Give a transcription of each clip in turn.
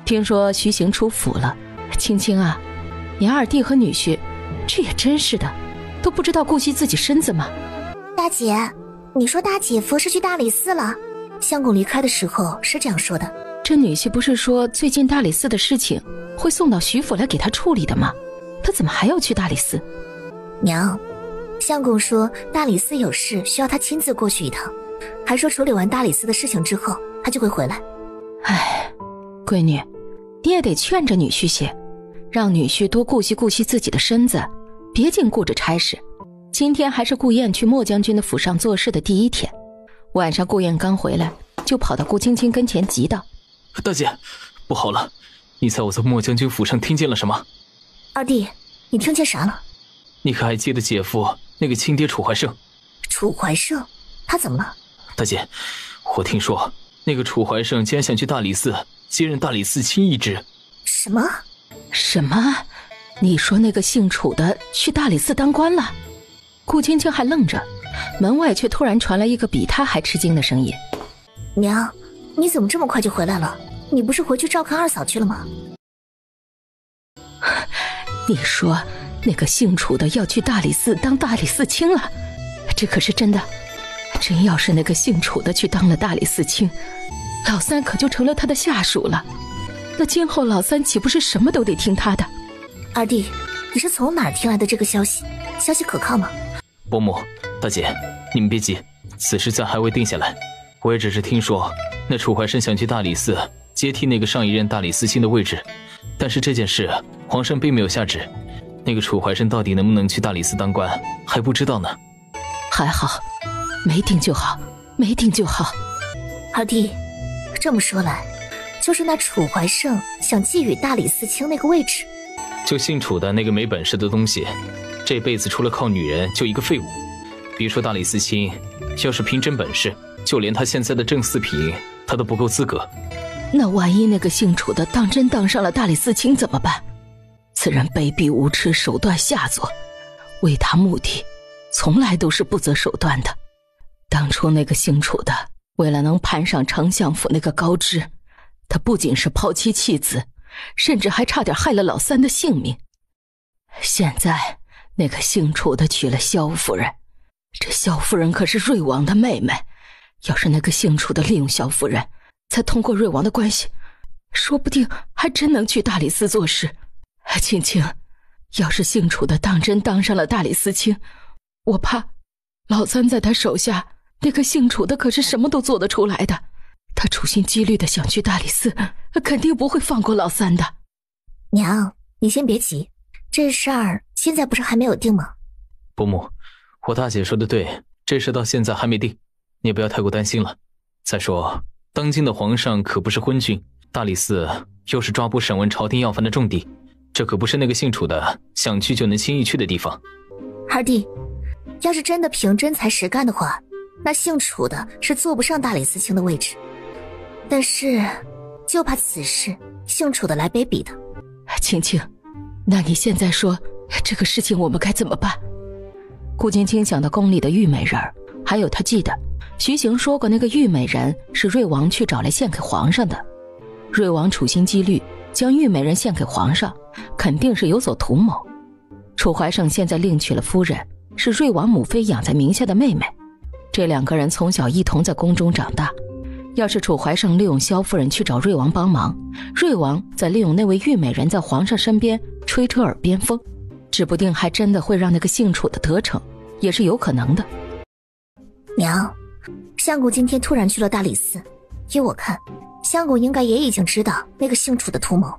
听说徐行出府了，青青啊，你二弟和女婿，这也真是的，都不知道顾惜自己身子吗？大姐，你说大姐夫是去大理寺了？相公离开的时候是这样说的。这女婿不是说最近大理寺的事情会送到徐府来给他处理的吗？他怎么还要去大理寺？娘，相公说大理寺有事需要他亲自过去一趟，还说处理完大理寺的事情之后他就会回来。唉，闺女，你也得劝着女婿些，让女婿多顾惜顾惜自己的身子，别净顾着差事。今天还是顾燕去莫将军的府上做事的第一天，晚上顾燕刚回来就跑到顾青青跟前急道：大姐，不好了，你猜我在莫将军府上听见了什么？二弟，你听见啥了？你可还记得姐夫那个亲爹楚怀胜？楚怀胜？他怎么了？大姐，我听说那个楚怀胜竟然想去大理寺接任大理寺卿一职。什么？什么？你说那个姓楚的去大理寺当官了？顾青青还愣着，门外却突然传来一个比她还吃惊的声音：娘，你怎么这么快就回来了？你不是回去照看二嫂去了吗？你说那个姓楚的要去大理寺当大理寺卿了？这可是真的？真要是那个姓楚的去当了大理寺卿，老三可就成了他的下属了，那今后老三岂不是什么都得听他的？二弟，你是从哪儿听来的这个消息？消息可靠吗？伯母，大姐，你们别急，此事暂还未定下来。我也只是听说那楚怀生想去大理寺接替那个上一任大理寺卿的位置，但是这件事皇上并没有下旨，那个楚怀生到底能不能去大理寺当官还不知道呢。还好，没定就好，没定就好。二弟，这么说来，就是那楚怀胜想觊觎大理寺卿那个位置。就姓楚的那个没本事的东西，这辈子除了靠女人就一个废物，别说大理寺卿，要是凭真本事，就连他现在的正四品他都不够资格。那万一那个姓楚的当真当上了大理寺卿怎么办？此人卑鄙无耻，手段下作，为达目的从来都是不择手段的。当初那个姓楚的为了能攀上丞相府那个高枝，他不仅是抛妻弃子，甚至还差点害了老三的性命。现在那个姓楚的娶了萧夫人，这萧夫人可是瑞王的妹妹，要是那个姓楚的利用萧夫人，再通过瑞王的关系，说不定还真能去大理寺做事。青青，要是姓楚的当真当上了大理寺卿，我怕老三在他手下，那个姓楚的可是什么都做得出来的。他处心积虑的想去大理寺，肯定不会放过老三的。娘，你先别急，这事儿现在不是还没有定吗？伯母，我大姐说的对，这事到现在还没定，你也不要太过担心了。再说当今的皇上可不是昏君，大理寺又是抓捕审问朝廷要犯的重地，这可不是那个姓楚的想去就能轻易去的地方。二弟，要是真的凭真才实干的话，那姓楚的是坐不上大理寺卿的位置，但是就怕此事姓楚的来卑鄙的。青青，那你现在说这个事情我们该怎么办？顾青青想到宫里的玉美人，还有她记得徐行说过那个玉美人是瑞王去找来献给皇上的。瑞王处心积虑将玉美人献给皇上，肯定是有所图谋。楚怀胜现在另娶了夫人，是瑞王母妃养在名下的妹妹，这两个人从小一同在宫中长大。要是楚怀胜利用萧夫人去找瑞王帮忙，瑞王再利用那位玉美人在皇上身边吹吹耳边风，指不定还真的会让那个姓楚的得逞，也是有可能的。娘，相公今天突然去了大理寺，依我看，相公应该也已经知道那个姓楚的图谋。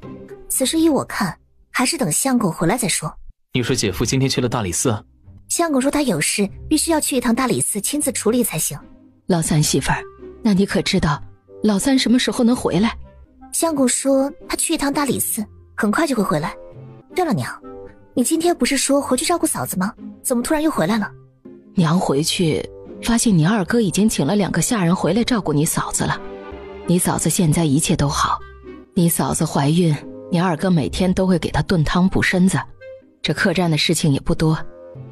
此事依我看，还是等相公回来再说。你说姐夫今天去了大理寺？相公说他有事必须要去一趟大理寺亲自处理才行。老三媳妇儿，那你可知道老三什么时候能回来？相公说他去一趟大理寺，很快就会回来。对了娘，你今天不是说回去照顾嫂子吗？怎么突然又回来了？娘回去发现你二哥已经请了2个下人回来照顾你嫂子了。你嫂子现在一切都好，你嫂子怀孕，你二哥每天都会给她炖汤补身子。这客栈的事情也不多，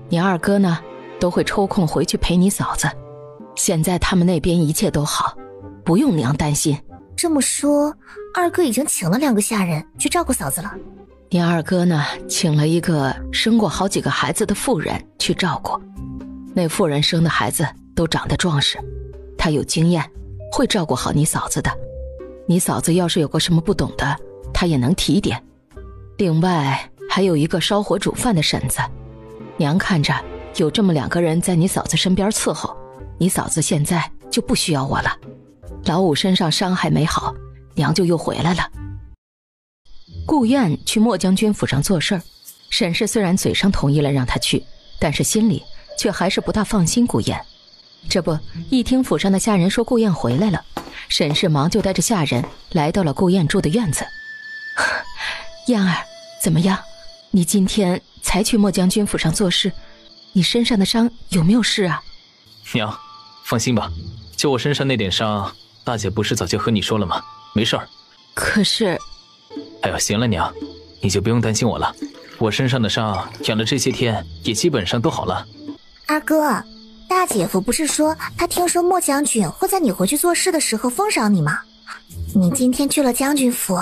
你二哥呢都会抽空回去陪你嫂子。现在他们那边一切都好，不用娘担心，这么说，二哥已经请了2个下人去照顾嫂子了。你二哥呢，请了一个生过好几个孩子的妇人去照顾。那妇人生的孩子都长得壮实，她有经验，会照顾好你嫂子的。你嫂子要是有个什么不懂的，她也能提点。另外还有一个烧火煮饭的婶子，娘看着有这么2个人在你嫂子身边伺候，你嫂子现在就不需要我了。老五身上伤还没好，娘就又回来了。顾燕去莫将军府上做事儿，沈氏虽然嘴上同意了让她去，但是心里却还是不大放心顾燕。这不，一听府上的下人说顾燕回来了，沈氏忙就带着下人来到了顾燕住的院子。燕儿，怎么样？你今天才去莫将军府上做事，你身上的伤有没有事啊？娘，放心吧，就我身上那点伤，大姐不是早就和你说了吗？没事儿。可是……哎呦，行了娘，你就不用担心我了，我身上的伤养了这些天也基本上都好了。二哥，大姐夫不是说他听说莫将军会在你回去做事的时候封赏你吗？你今天去了将军府，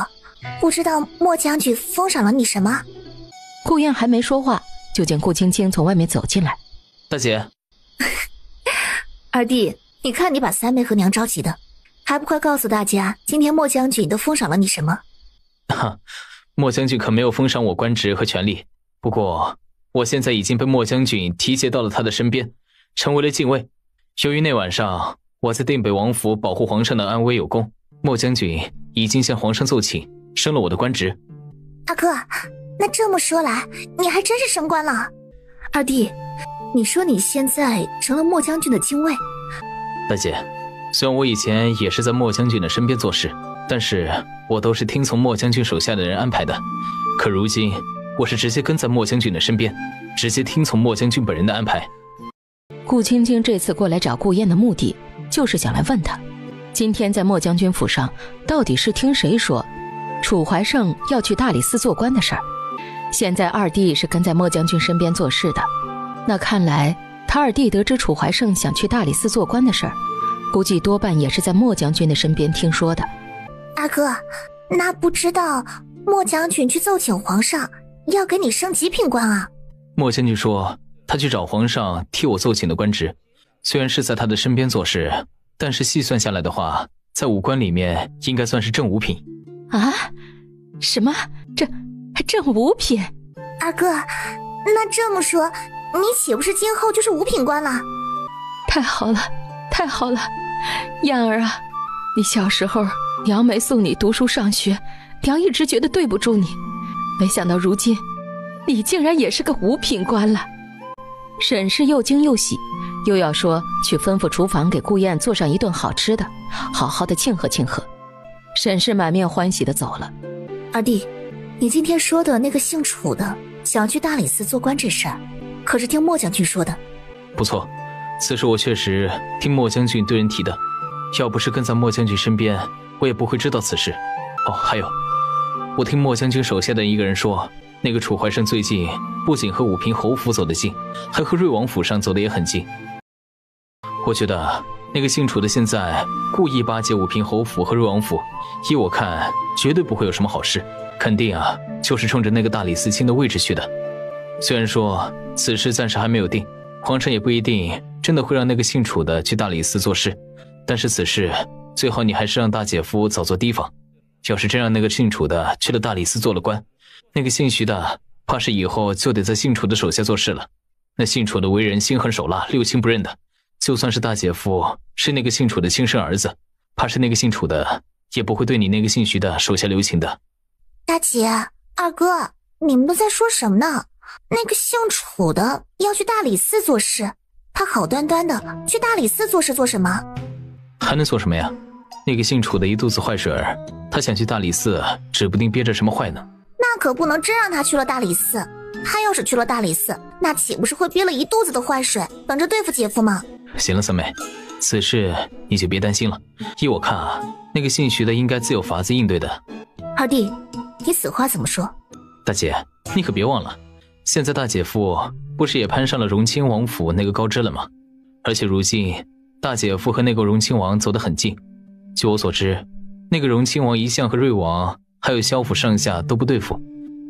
不知道莫将军封赏了你什么？顾燕还没说话，就见顾青青从外面走进来。大姐。二弟，你看你把三妹和娘着急的，还不快告诉大家今天莫将军都封赏了你什么？莫将军可没有封赏我官职和权力，不过我现在已经被莫将军提携到了他的身边，成为了禁卫。由于那晚上我在定北王府保护皇上的安危有功，莫将军已经向皇上奏请，升了我的官职。阿哥，那这么说来，你还真是升官了。二弟，你说你现在成了莫将军的禁卫？大姐，虽然我以前也是在莫将军的身边做事，但是我都是听从莫将军手下的人安排的。可如今我是直接跟在莫将军的身边，直接听从莫将军本人的安排。顾青青这次过来找顾燕的目的，就是想来问他，今天在莫将军府上到底是听谁说楚怀胜要去大理寺做官的事儿。现在二弟是跟在莫将军身边做事的，那看来他二弟得知楚怀胜想去大理寺做官的事儿，估计多半也是在莫将军的身边听说的。阿哥，那不知道莫将军去奏请皇上要给你升几品官啊？莫将军说他去找皇上替我奏请的官职，虽然是在他的身边做事，但是细算下来的话，在武官里面应该算是正五品。啊？什么？正五品？二哥，那这么说，你岂不是今后就是5品官了？太好了，太好了，燕儿啊，你小时候娘没送你读书上学，娘一直觉得对不住你，没想到如今你竟然也是个5品官了。沈氏又惊又喜，又要说去吩咐厨房给顾燕做上一顿好吃的，好好的庆贺庆贺。沈氏满面欢喜的走了。二弟，你今天说的那个姓楚的想去大理寺做官这事儿，可是听莫将军说的？不错，此事我确实听莫将军对人提的，要不是跟在莫将军身边，我也不会知道此事。哦，还有，我听莫将军手下的一个人说，那个楚怀胜最近不仅和武平侯府走得近，还和瑞王府上走得也很近。我觉得那个姓楚的现在故意巴结武平侯府和瑞王府，依我看绝对不会有什么好事，肯定啊就是冲着那个大理寺卿的位置去的。虽然说此事暂时还没有定，皇上也不一定真的会让那个姓楚的去大理寺做事，但是此事最好你还是让大姐夫早做提防。要是真让那个姓楚的去了大理寺做了官，那个姓徐的怕是以后就得在姓楚的手下做事了。那姓楚的为人心狠手辣，六亲不认的，就算是大姐夫是那个姓楚的亲生儿子，怕是那个姓楚的也不会对你那个姓徐的手下留情的。大姐，二哥，你们都在说什么呢？那个姓楚的要去大理寺做事，他好端端的去大理寺做事做什么？还能做什么呀？那个姓楚的一肚子坏水儿，他想去大理寺，指不定憋着什么坏呢。那可不能真让他去了大理寺，他要是去了大理寺，那岂不是会憋了一肚子的坏水，等着对付姐夫吗？行了，三妹，此事你就别担心了。依我看啊，那个姓徐的应该自有法子应对的。二弟，你此话怎么说？大姐，你可别忘了，现在大姐夫不是也攀上了荣亲王府那个高枝了吗？而且如今大姐夫和那个荣亲王走得很近，据我所知，那个荣亲王一向和瑞王还有萧府上下都不对付，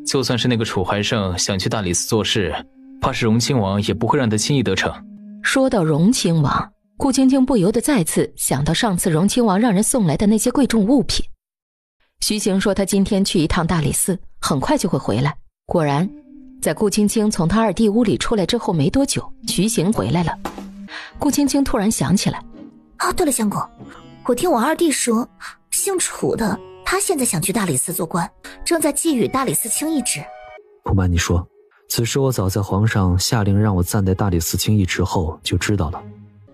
就算是那个楚怀胜想去大理寺做事，怕是荣亲王也不会让他轻易得逞。说到荣亲王，顾青青不由得再次想到上次荣亲王让人送来的那些贵重物品。徐行说他今天去一趟大理寺，很快就会回来。果然，在顾青青从他二弟屋里出来之后没多久，徐行回来了。顾青青突然想起来，对了，相公，我听我二弟说，姓楚的他现在想去大理寺做官，正在觊觎大理寺卿一职。不瞒你说，此事我早在皇上下令让我暂代大理寺卿一职后就知道了。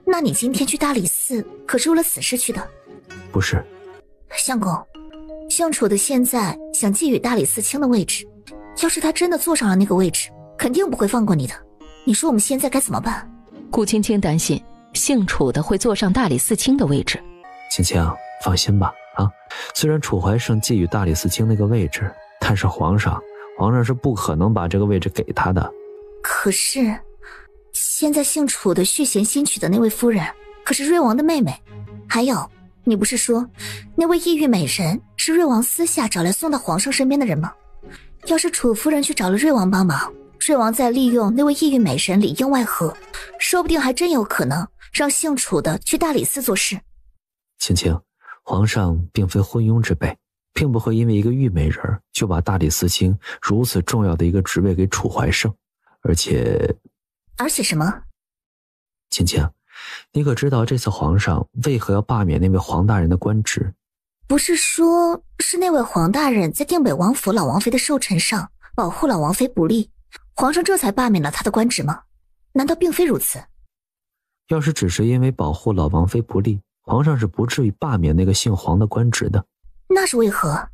那你今天去大理寺可是为了此事去的？不是。相公，姓楚的现在想觊觎大理寺卿的位置，要是他真的坐上了那个位置，肯定不会放过你的。你说我们现在该怎么办？顾青青担心姓楚的会坐上大理寺卿的位置。青青，放心吧，虽然楚怀胜觊觎大理寺卿那个位置，但是皇上是不可能把这个位置给他的。可是现在姓楚的续弦新娶的那位夫人可是瑞王的妹妹，还有你不是说那位异域美人是瑞王私下找来送到皇上身边的人吗？要是楚夫人去找了瑞王帮忙，瑞王再利用那位异域美人里应外合，说不定还真有可能让姓楚的去大理寺做事。青青，皇上并非昏庸之辈，并不会因为一个玉美人就把大理寺卿如此重要的一个职位给楚怀胜。而且什么？青青，你可知道这次皇上为何要罢免那位黄大人的官职？不是说是那位黄大人在定北王府老王妃的寿辰上保护老王妃不利，皇上这才罢免了他的官职吗？难道并非如此？要是只是因为保护老王妃不利，皇上是不至于罢免那个姓黄的官职的。那是为何？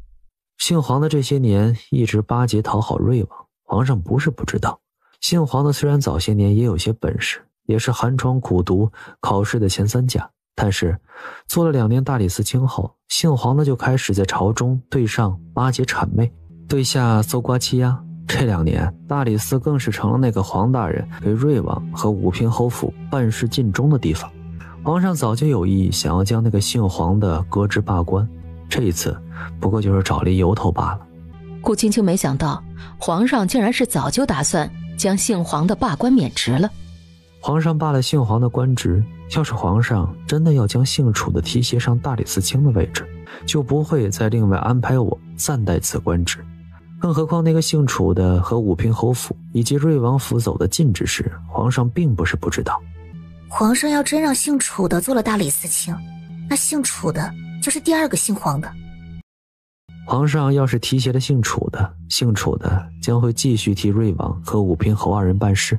姓黄的这些年一直巴结讨好瑞王，皇上不是不知道。姓黄的虽然早些年也有些本事，也是寒窗苦读考试的前3甲，但是做了2年大理寺卿后，姓黄的就开始在朝中对上巴结谄媚，对下搜刮欺压。这2年大理寺更是成了那个黄大人给瑞王和武平侯府办事尽忠的地方。皇上早就有意想要将那个姓黄的革职罢官，这一次不过就是找了一由头罢了。顾青青没想到皇上竟然是早就打算将姓黄的罢官免职了。皇上罢了姓黄的官职，要是皇上真的要将姓楚的提携上大理寺卿的位置，就不会再另外安排我暂代此官职。更何况那个姓楚的和武平侯府以及瑞王府走的近之事，皇上并不是不知道。皇上要真让姓楚的做了大理寺卿，那姓楚的就是第2个姓黄的。皇上要是提携了姓楚的，姓楚的将会继续替瑞王和武平侯2人办事。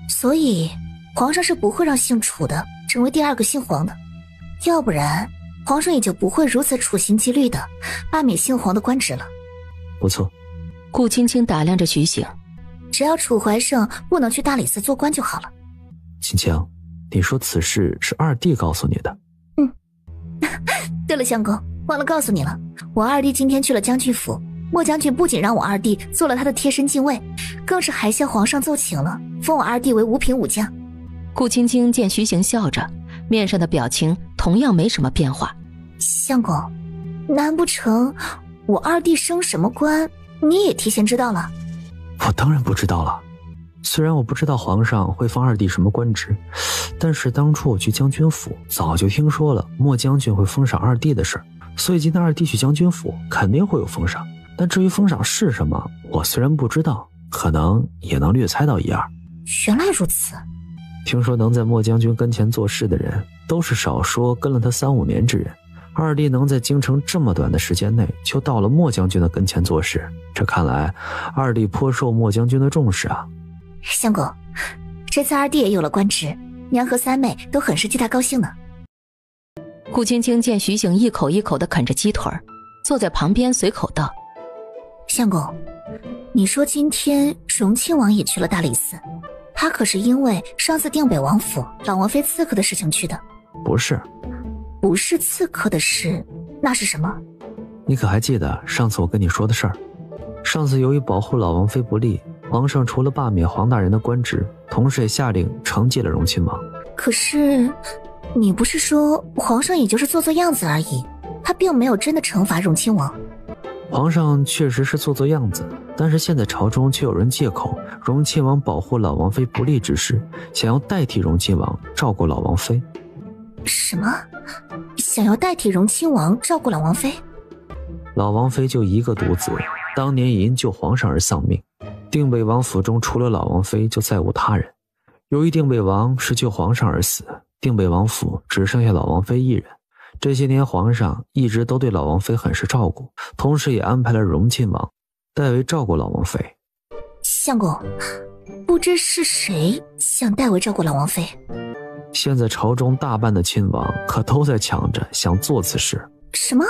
所以皇上是不会让姓楚的成为第2个姓黄的，要不然皇上也就不会如此处心积虑的罢免姓黄的官职了。不错。顾青青打量着徐行，只要楚怀胜不能去大理寺做官就好了。青青，你说此事是二弟告诉你的？对了，相公，忘了告诉你了，我二弟今天去了将军府，莫将军不仅让我二弟做了他的贴身禁卫，更是还向皇上奏请了，封我二弟为五品武将。顾青青见徐行笑着，面上的表情同样没什么变化。相公，难不成我二弟升什么官你也提前知道了？我当然不知道了，虽然我不知道皇上会封二弟什么官职，但是当初我去将军府早就听说了莫将军会封赏二弟的事，所以今天二弟去将军府肯定会有封赏。但至于封赏是什么，我虽然不知道，可能也能略猜到一二。原来如此。听说能在莫将军跟前做事的人都是少说跟了他3-5年之人，二弟能在京城这么短的时间内就到了莫将军的跟前做事，这看来二弟颇受莫将军的重视啊。相公，这次二弟也有了官职，娘和三妹都很是替他高兴呢。顾青青见徐行一口一口地啃着鸡腿，坐在旁边随口道：相公，你说今天荣亲王也去了大理寺，他可是因为上次定北王府老王妃刺客的事情去的？不是。不是刺客的事，那是什么？你可还记得上次我跟你说的事儿？上次由于保护老王妃不利，皇上除了罢免黄大人的官职，同时也下令惩戒了荣亲王。可是你不是说皇上也就是做做样子而已，他并没有真的惩罚荣亲王。皇上确实是做样子，但是现在朝中却有人借口荣亲王保护老王妃不利之事，想要代替荣亲王照顾老王妃。什么？想要代替荣亲王照顾老王妃？老王妃就一个独子，当年也因救皇上而丧命。定北王府中除了老王妃就再无他人。由于定北王是救皇上而死，定北王府只剩下老王妃一人。这些年皇上一直都对老王妃很是照顾，同时也安排了荣亲王代为照顾老王妃。相公，不知是谁想代为照顾老王妃？现在朝中大半的亲王可都在抢着想做此事。什么？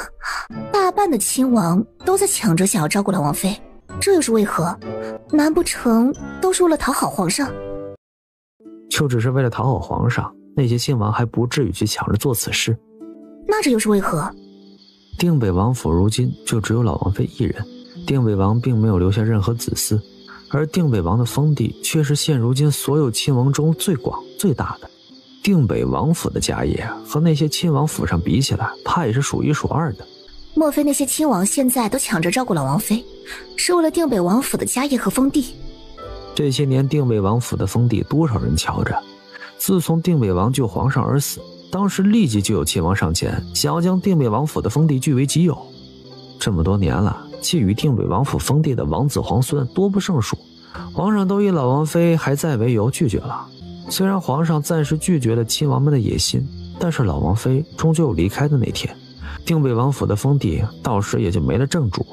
大半的亲王都在抢着想要照顾老王妃，这又是为何？难不成都是为了讨好皇上？就只是为了讨好皇上，那些亲王还不至于去抢着做此事。那这又是为何？定北王府如今就只有老王妃一人，定北王并没有留下任何子嗣，而定北王的封地却是现如今所有亲王中最广最大的。定北王府的家业和那些亲王府上比起来，怕也是数一数二的。莫非那些亲王现在都抢着照顾老王妃，是为了定北王府的家业和封地？这些年定北王府的封地多少人瞧着，自从定北王救皇上而死，当时立即就有亲王上前想要将定北王府的封地据为己有。这么多年了，觊觎定北王府封地的王子皇孙多不胜数，皇上都以老王妃还在为由拒绝了。虽然皇上暂时拒绝了亲王们的野心，但是老王妃终究有离开的那天，定北王府的封地到时也就没了正主。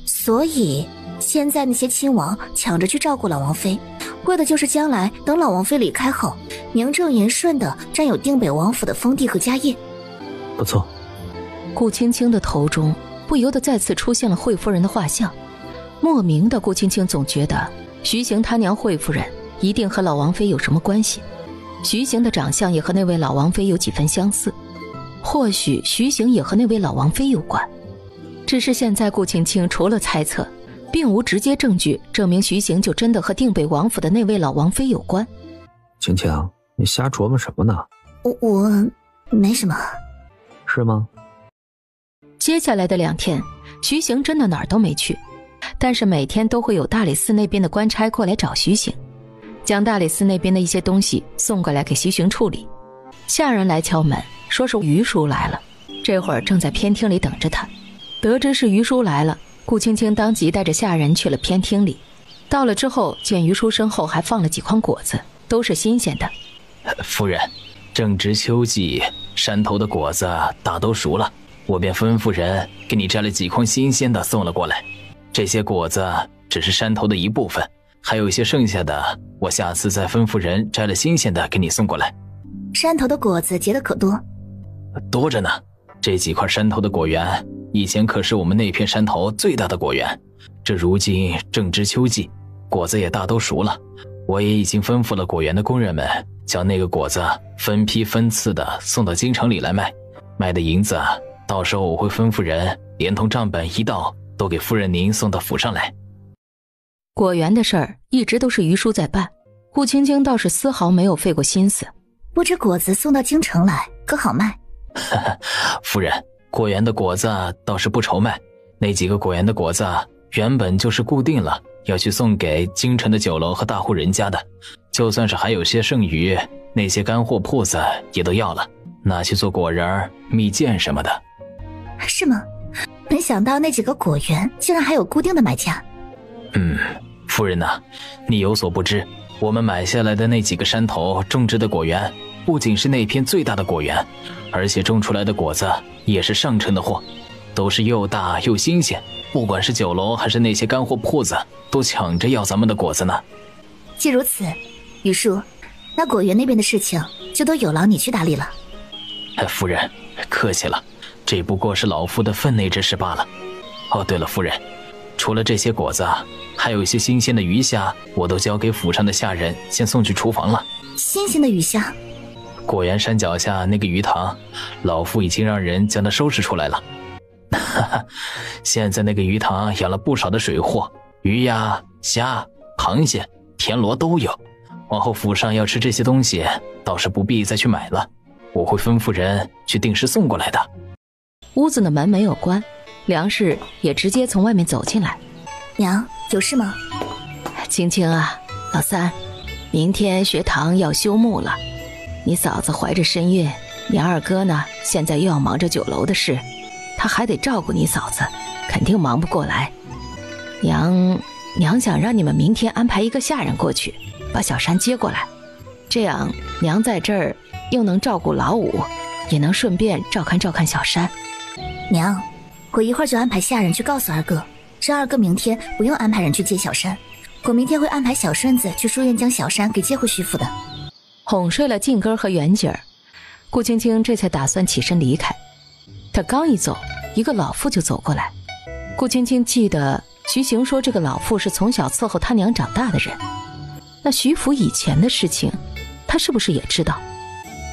所以现在那些亲王抢着去照顾老王妃，为的就是将来等老王妃离开后，名正言顺地占有定北王府的封地和家业。不错。顾青青的头中不由得再次出现了惠夫人的画像。莫名的，顾青青总觉得徐行他娘惠夫人一定和老王妃有什么关系。徐行的长相也和那位老王妃有几分相似，或许徐行也和那位老王妃有关。只是现在顾青青除了猜测，并无直接证据证明徐行就真的和定北王府的那位老王妃有关。青青，你瞎琢磨什么呢？我没什么。是吗？接下来的2天，徐行真的哪儿都没去，但是每天都会有大理寺那边的官差过来找徐行，将大理寺那边的一些东西送过来给徐行处理。下人来敲门，说是于叔来了，这会儿正在偏厅里等着他。得知是于叔来了，顾青青当即带着下人去了偏厅里。到了之后，见于叔身后还放了几筐果子，都是新鲜的。夫人，正值秋季，山头的果子大都熟了，我便吩咐人给你摘了几筐新鲜的送了过来。这些果子只是山头的一部分，还有一些剩下的，我下次再吩咐人摘了新鲜的给你送过来。山头的果子结得可多？多着呢，这几块山头的果园以前可是我们那片山头最大的果园，这如今正值秋季，果子也大都熟了，我也已经吩咐了果园的工人们将那个果子分批分次的送到京城里来卖，卖的银子到时候我会吩咐人连同账本一道都给夫人您送到府上来。果园的事儿一直都是于叔在办，顾青青倒是丝毫没有费过心思。不知果子送到京城来可好卖？夫人，果园的果子倒是不愁卖，那几个果园的果子原本就是固定了要去送给京城的酒楼和大户人家的，就算是还有些剩余，那些干货铺子也都要了，拿去做果仁、蜜饯什么的。是吗？没想到那几个果园竟然还有固定的买家。夫人呐，你有所不知，我们买下来的那几个山头种植的果园，不仅是那片最大的果园，而且种出来的果子也是上乘的货，都是又大又新鲜，不管是酒楼还是那些干货铺子，都抢着要咱们的果子呢。既如此，于叔，那果园那边的事情就都有劳你去打理了。夫人，客气了，这不过是老夫的分内之事罢了。哦，对了，夫人，除了这些果子，还有一些新鲜的鱼虾，我都交给府上的下人先送去厨房了。新鲜的鱼虾？果园山脚下那个鱼塘，老夫已经让人将它收拾出来了。现在那个鱼塘养了不少的水货，鱼呀、虾、螃蟹、田螺都有。往后府上要吃这些东西，倒是不必再去买了，我会吩咐人去定时送过来的。屋子的门没有关，梁氏也直接从外面走进来。娘，有事吗？青青啊，老三，明天学堂要休沐了，你嫂子怀着身孕，你二哥呢现在又要忙着酒楼的事，他还得照顾你嫂子，肯定忙不过来。娘想让你们明天安排一个下人过去，把小山接过来，这样娘在这儿又能照顾老五，也能顺便照看照看小山。娘，我一会儿就安排下人去告诉二哥，让二哥明天不用安排人去接小山，我明天会安排小顺子去书院将小山给接回徐府的。哄睡了静根和袁景儿，顾青青这才打算起身离开。她刚一走，一个老妇就走过来。顾青青记得徐行说这个老妇是从小伺候他娘长大的人，那徐府以前的事情她是不是也知道？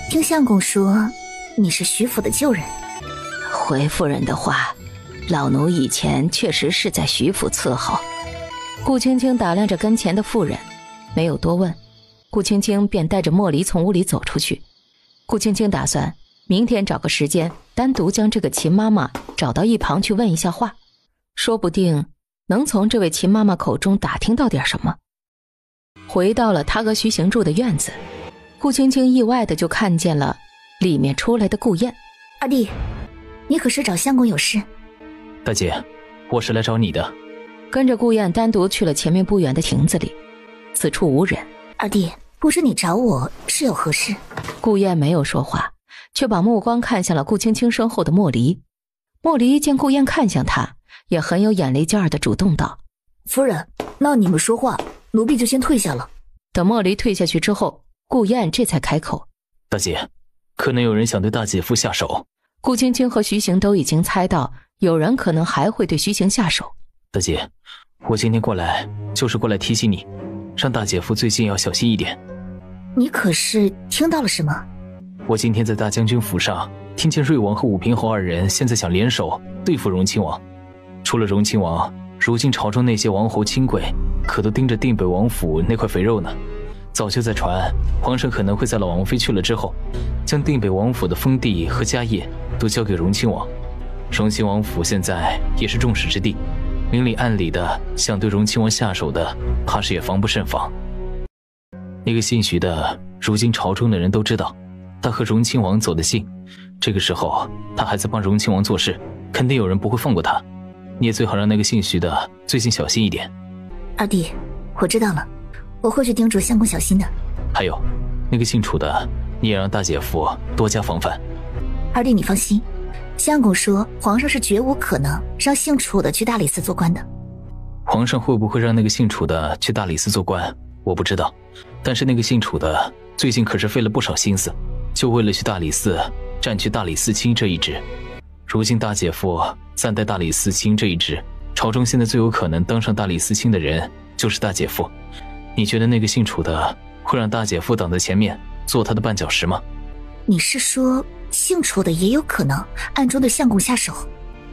听相公说你是徐府的旧人。回夫人的话，老奴以前确实是在徐府伺候。顾青青打量着跟前的妇人，没有多问，顾青青便带着莫离从屋里走出去。顾青青打算明天找个时间单独将这个秦妈妈找到一旁去问一下话，说不定能从这位秦妈妈口中打听到点什么。回到了她和徐行住的院子，顾青青意外的就看见了里面出来的顾燕。二弟，你可是找相公有事？大姐，我是来找你的。跟着顾燕单独去了前面不远的亭子里，此处无人。二弟，不知你找我是有何事？顾燕没有说话，却把目光看向了顾青青身后的莫离。莫离见顾燕看向他，也很有眼力劲儿的主动道：夫人，那你们说话，奴婢就先退下了。等莫离退下去之后，顾燕这才开口：大姐，可能有人想对大姐夫下手。顾青青和徐行都已经猜到有人可能还会对徐行下手。大姐，我今天过来就是过来提醒你，让大姐夫最近要小心一点。你可是听到了什么？我今天在大将军府上听见瑞王和武平侯二人现在想联手对付荣亲王。除了荣亲王，如今朝中那些王侯亲贵可都盯着定北王府那块肥肉呢。早就在传皇上可能会在老王妃去了之后，将定北王府的封地和家业都交给荣亲王。荣亲王府现在也是众矢之的，明里暗里的想对荣亲王下手的，怕是也防不胜防。那个姓徐的，如今朝中的人都知道，他和荣亲王走得近，这个时候他还在帮荣亲王做事，肯定有人不会放过他。你也最好让那个姓徐的最近小心一点。二弟，我知道了，我会去叮嘱相公小心的。还有，那个姓楚的，你也让大姐夫多加防范。二弟你放心，相公说皇上是绝无可能让姓楚的去大理寺做官的。皇上会不会让那个姓楚的去大理寺做官，我不知道，但是那个姓楚的最近可是费了不少心思，就为了去大理寺占据大理寺卿这一职。如今大姐夫暂代大理寺卿这一职，朝中现在最有可能当上大理寺卿的人就是大姐夫。你觉得那个姓楚的会让大姐夫挡在前面做他的绊脚石吗？你是说姓楚的也有可能暗中对相公下手？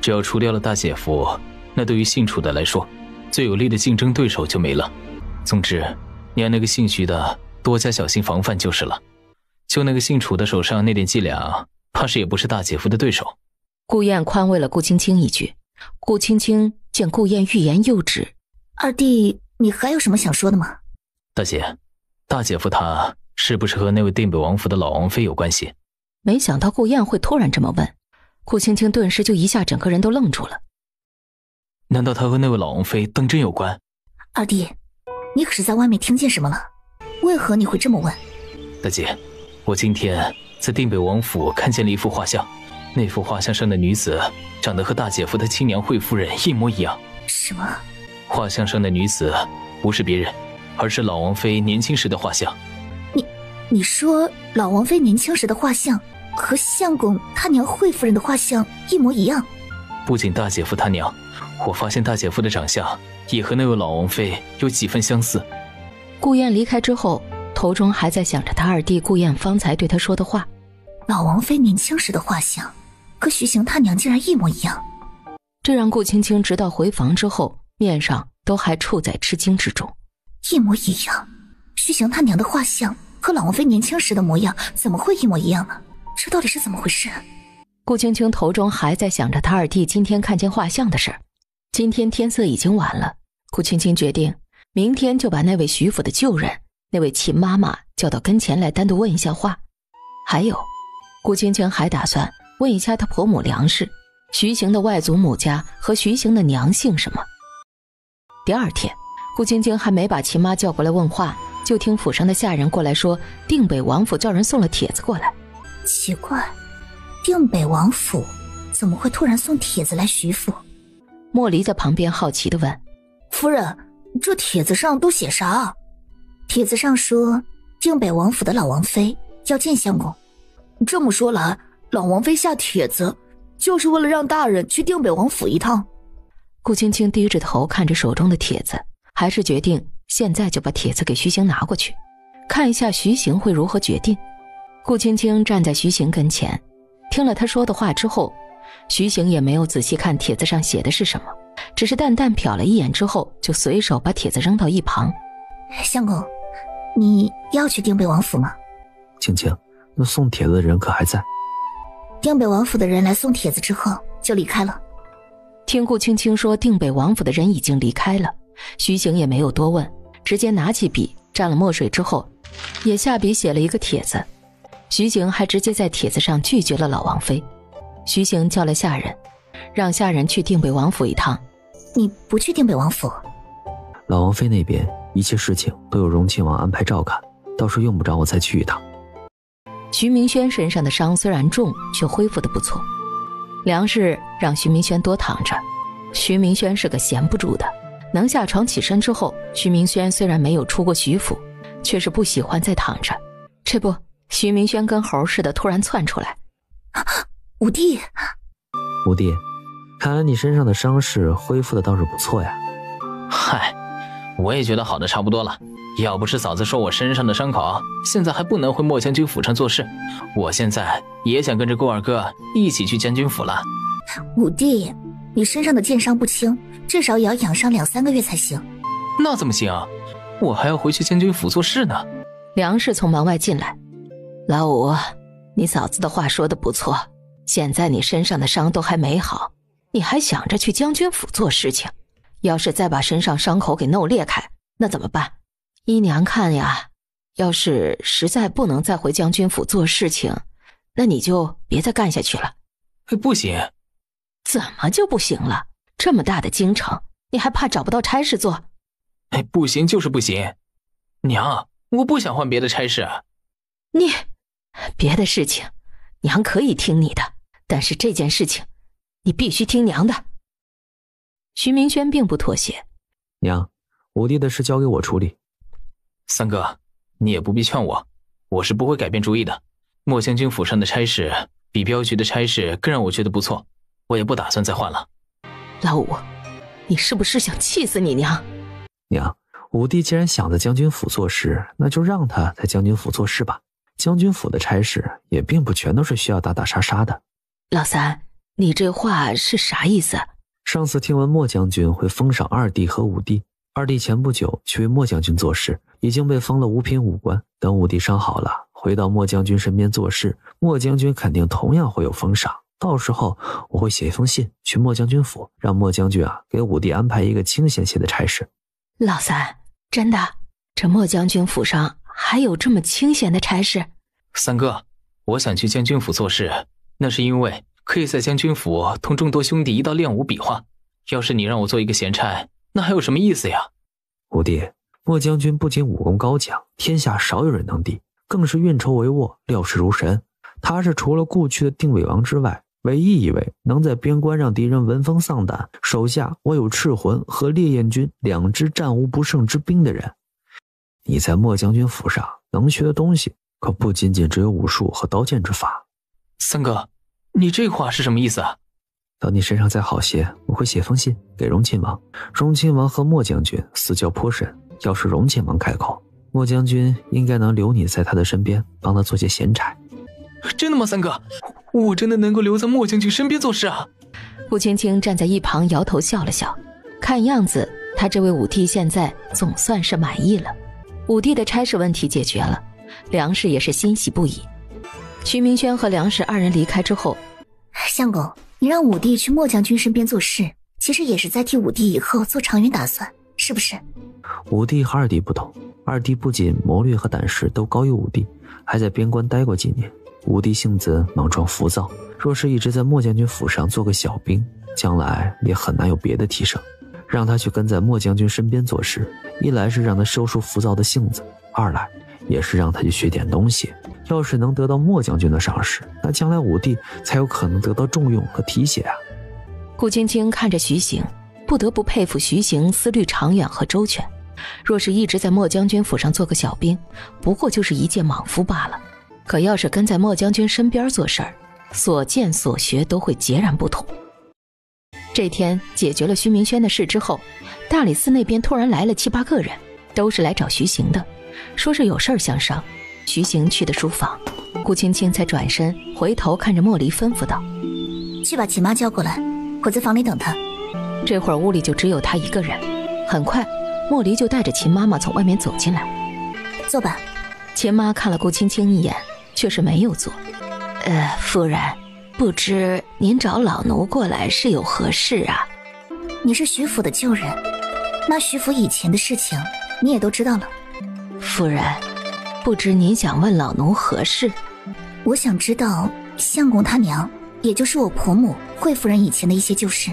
只要除掉了大姐夫，那对于姓楚的来说，最有力的竞争对手就没了。总之，你让那个姓徐的多加小心防范就是了。就那个姓楚的手上那点伎俩，怕是也不是大姐夫的对手。顾燕宽慰了顾青青一句。顾青青见顾燕欲言又止。二弟，你还有什么想说的吗？大姐，大姐夫他是不是和那位定北王府的老王妃有关系？没想到顾燕会突然这么问，顾青青顿时就一下整个人都愣住了。难道他和那位老王妃当真有关？二弟，你可是在外面听见什么了？为何你会这么问？大姐，我今天在定北王府看见了一幅画像，那幅画像上的女子长得和大姐夫的亲娘惠夫人一模一样。什么？画像上的女子不是别人，而是老王妃年轻时的画像。你说老王妃年轻时的画像和相公他娘惠夫人的画像一模一样？不仅大姐夫他娘，我发现大姐夫的长相也和那位老王妃有几分相似。顾燕离开之后，头中还在想着他二弟顾燕方才对他说的话。老王妃年轻时的画像和徐行他娘竟然一模一样，这让顾青青直到回房之后，面上都还处在吃惊之中。一模一样？徐行他娘的画像和老王妃年轻时的模样怎么会一模一样呢？这到底是怎么回事？顾青青头中还在想着他二弟今天看见画像的事儿。今天天色已经晚了，顾青青决定明天就把那位徐府的旧人，那位秦妈妈叫到跟前来单独问一下话。还有，顾青青还打算问一下她婆母梁氏，徐行的外祖母家和徐行的娘姓什么。第二天，顾青青还没把秦妈叫过来问话，就听府上的下人过来说定北王府叫人送了帖子过来。奇怪，定北王府怎么会突然送帖子来徐府？莫离在旁边好奇地问：夫人，这帖子上都写啥？帖子上说定北王府的老王妃要见相公。这么说来，老王妃下帖子就是为了让大人去定北王府一趟。顾青青低着头看着手中的帖子，还是决定现在就把帖子给徐行拿过去，看一下徐行会如何决定。顾青青站在徐行跟前，听了他说的话之后，徐行也没有仔细看帖子上写的是什么，只是淡淡瞟了一眼之后，就随手把帖子扔到一旁。相公，你要去定北王府吗？青青，那送帖子的人可还在？定北王府的人来送帖子之后就离开了。听顾青青说定北王府的人已经离开了，徐行也没有多问，直接拿起笔蘸了墨水之后，也下笔写了一个帖子。徐行还直接在帖子上拒绝了老王妃。徐行叫了下人，让下人去定北王府一趟。你不去定北王府？老王妃那边一切事情都有荣亲王安排照看，到时候用不着我再去一趟。徐明轩身上的伤虽然重，却恢复得不错。梁氏让徐明轩多躺着，徐明轩是个闲不住的，能下床起身之后，徐明轩虽然没有出过徐府，却是不喜欢再躺着。这不，徐明轩跟猴似的突然窜出来。五弟，五弟，看来你身上的伤势恢复的倒是不错呀。嗨，我也觉得好的差不多了，要不是嫂子说我身上的伤口现在还不能回莫将军府上做事，我现在也想跟着顾二哥一起去将军府了。五弟，你身上的剑伤不轻，至少也要养伤2-3个月才行。那怎么行？我还要回去将军府做事呢。梁氏从门外进来。老五，你嫂子的话说得不错，现在你身上的伤都还没好，你还想着去将军府做事情，要是再把身上伤口给弄裂开，那怎么办？姨娘看呀，要是实在不能再回将军府做事情，那你就别再干下去了。不行。怎么就不行了？这么大的京城，你还怕找不到差事做？不行就是不行。娘，我不想换别的差事。你别的事情娘可以听你的，但是这件事情你必须听娘的。徐明轩并不妥协。娘，五弟的事交给我处理。三哥，你也不必劝我，我是不会改变主意的。莫将军府上的差事比镖局的差事更让我觉得不错，我也不打算再换了。老五，你是不是想气死你娘？娘，五弟既然想在将军府做事，那就让他在将军府做事吧。将军府的差事也并不全都是需要打打杀杀的。老三，你这话是啥意思？上次听闻莫将军会封赏二弟和五弟，二弟前不久去为莫将军做事，已经被封了五品武官。等五弟伤好了，回到莫将军身边做事，莫将军肯定同样会有封赏。到时候我会写一封信去莫将军府，让莫将军给五弟安排一个清闲些的差事。老三，真的？这莫将军府上还有这么清闲的差事？三哥，我想去将军府做事，那是因为可以在将军府同众多兄弟一道练武比划。要是你让我做一个闲差，那还有什么意思呀？五弟，莫将军不仅武功高强，天下少有人能敌，更是运筹帷幄，料事如神。他是除了故去的定尾王之外，唯一一位能在边关让敌人闻风丧胆，手下我有赤魂和烈焰军2支战无不胜之兵的人。你在莫将军府上能学的东西可不仅仅只有武术和刀剑之法。三哥，你这话是什么意思啊？等你身上再好些，我会写封信给荣亲王。荣亲王和莫将军私交颇深，要是荣亲王开口，莫将军应该能留你在他的身边，帮他做些闲差。真的吗？三哥，我真的能够留在莫将军身边做事啊？顾青青站在一旁摇头笑了笑，看样子他这位五弟现在总算是满意了。五弟的差事问题解决了，梁氏也是欣喜不已。徐明轩和梁氏二人离开之后，相公，你让武帝去莫将军身边做事，其实也是在替武帝以后做长远打算，是不是？武帝和二弟不同，二弟不仅谋略和胆识都高于武帝，还在边关待过几年。武帝性子莽撞浮躁，若是一直在莫将军府上做个小兵，将来也很难有别的提升。让他去跟在莫将军身边做事，一来是让他收束浮躁的性子，二来也是让他去学点东西。要是能得到莫将军的赏识，那将来武帝才有可能得到重用和提携啊。顾青青看着徐行，不得不佩服徐行思虑长远和周全。若是一直在莫将军府上做个小兵，不过就是一介莽夫罢了。可要是跟在莫将军身边做事儿，所见所学都会截然不同。这天解决了徐明轩的事之后，大理寺那边突然来了7、8个人，都是来找徐行的，说是有事儿相商。徐行去的书房，顾青青才转身回头看着莫离吩咐道：去把秦妈叫过来，我在房里等她。这会儿屋里就只有他一个人。很快莫离就带着秦妈妈从外面走进来。坐吧。秦妈看了顾青青一眼，却是没有坐。夫人，不知您找老奴过来是有何事啊？你是徐府的旧人，那徐府以前的事情你也都知道了。夫人，不知您想问老奴何事？我想知道相公他娘，也就是我婆母惠夫人以前的一些旧事。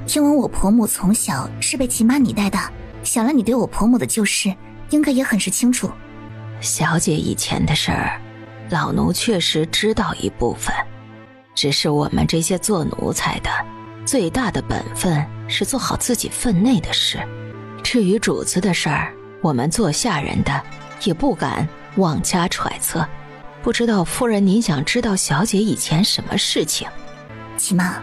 听闻我婆母从小是被秦妈你带大，想来你对我婆母的旧事应该也很是清楚。小姐以前的事儿，老奴确实知道一部分，只是我们这些做奴才的，最大的本分是做好自己分内的事。至于主子的事儿，我们做下人的也不敢妄加揣测。不知道夫人您想知道小姐以前什么事情？秦妈，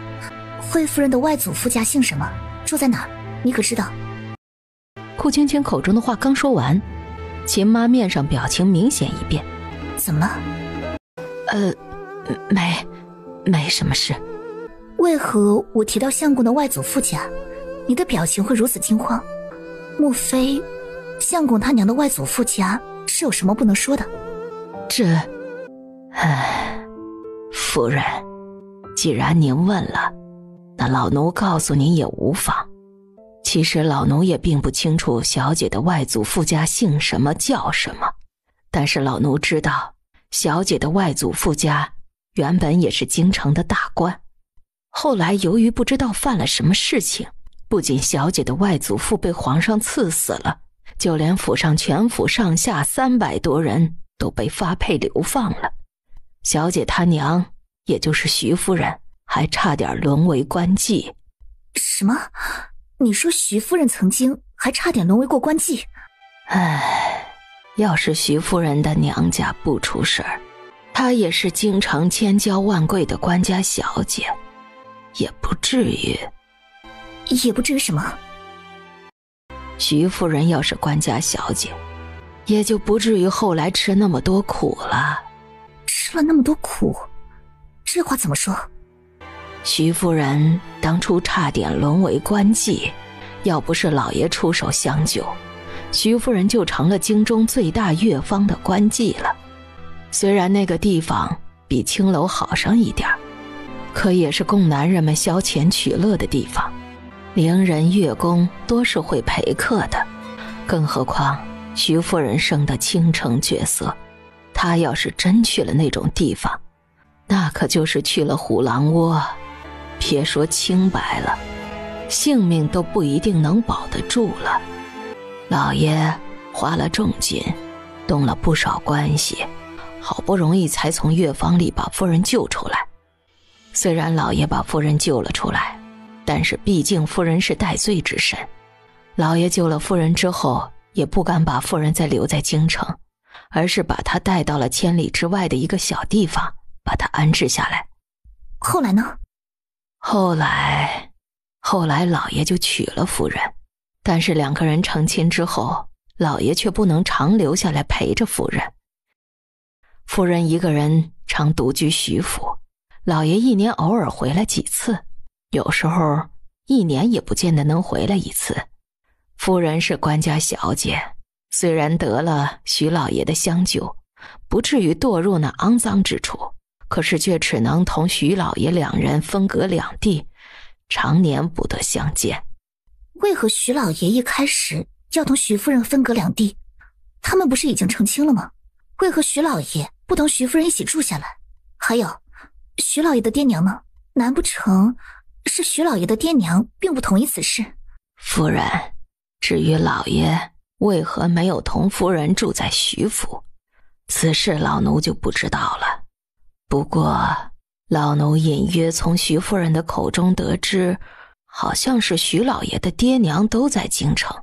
惠夫人的外祖父家姓什么，住在哪儿，你可知道？顾青青口中的话刚说完，秦妈面上表情明显一变。怎么了？没什么事。为何我提到相公的外祖父家，你的表情会如此惊慌？莫非相公他娘的外祖父家是有什么不能说的？夫人，既然您问了，那老奴告诉您也无妨。其实老奴也并不清楚小姐的外祖父家姓什么叫什么，但是老奴知道小姐的外祖父家原本也是京城的大官，后来由于不知道犯了什么事情，不仅小姐的外祖父被皇上赐死了，就连府上全府上下300多人都被发配流放了。小姐她娘，也就是徐夫人，还差点沦为官妓。什么？你说徐夫人曾经还差点沦为过官妓？要是徐夫人的娘家不出事儿，她也是京城千娇万贵的官家小姐，也不至于什么？徐夫人要是官家小姐，也就不至于后来吃那么多苦了。吃了那么多苦，这话怎么说？徐夫人当初差点沦为官妓，要不是老爷出手相救，徐夫人就成了京中最大乐坊的官妓了。虽然那个地方比青楼好上一点，可也是供男人们消遣取乐的地方，伶人乐工多是会陪客的。更何况徐夫人生得倾城绝色，她要是真去了那种地方，那可就是去了虎狼窝，别说清白了，性命都不一定能保得住了。老爷花了重金，动了不少关系，好不容易才从乐坊里把夫人救出来。虽然老爷把夫人救了出来，但是毕竟夫人是戴罪之身，老爷救了夫人之后，也不敢把夫人再留在京城，而是把她带到了千里之外的一个小地方，把她安置下来。后来呢？后来老爷就娶了夫人，但是2个人成亲之后，老爷却不能常留下来陪着夫人。夫人一个人常独居徐府，老爷1年偶尔回来几次，有时候1年也不见得能回来1次。夫人是官家小姐，虽然得了徐老爷的相救，不至于堕入那肮脏之处，可是却只能同徐老爷两人分隔两地，常年不得相见。为何徐老爷一开始要同徐夫人分隔两地？他们不是已经成亲了吗？为何徐老爷不同徐夫人一起住下来？还有，徐老爷的爹娘呢？难不成是徐老爷的爹娘并不同意此事？夫人，至于老爷为何没有同夫人住在徐府，此事老奴就不知道了。不过老奴隐约从徐夫人的口中得知，好像是徐老爷的爹娘都在京城。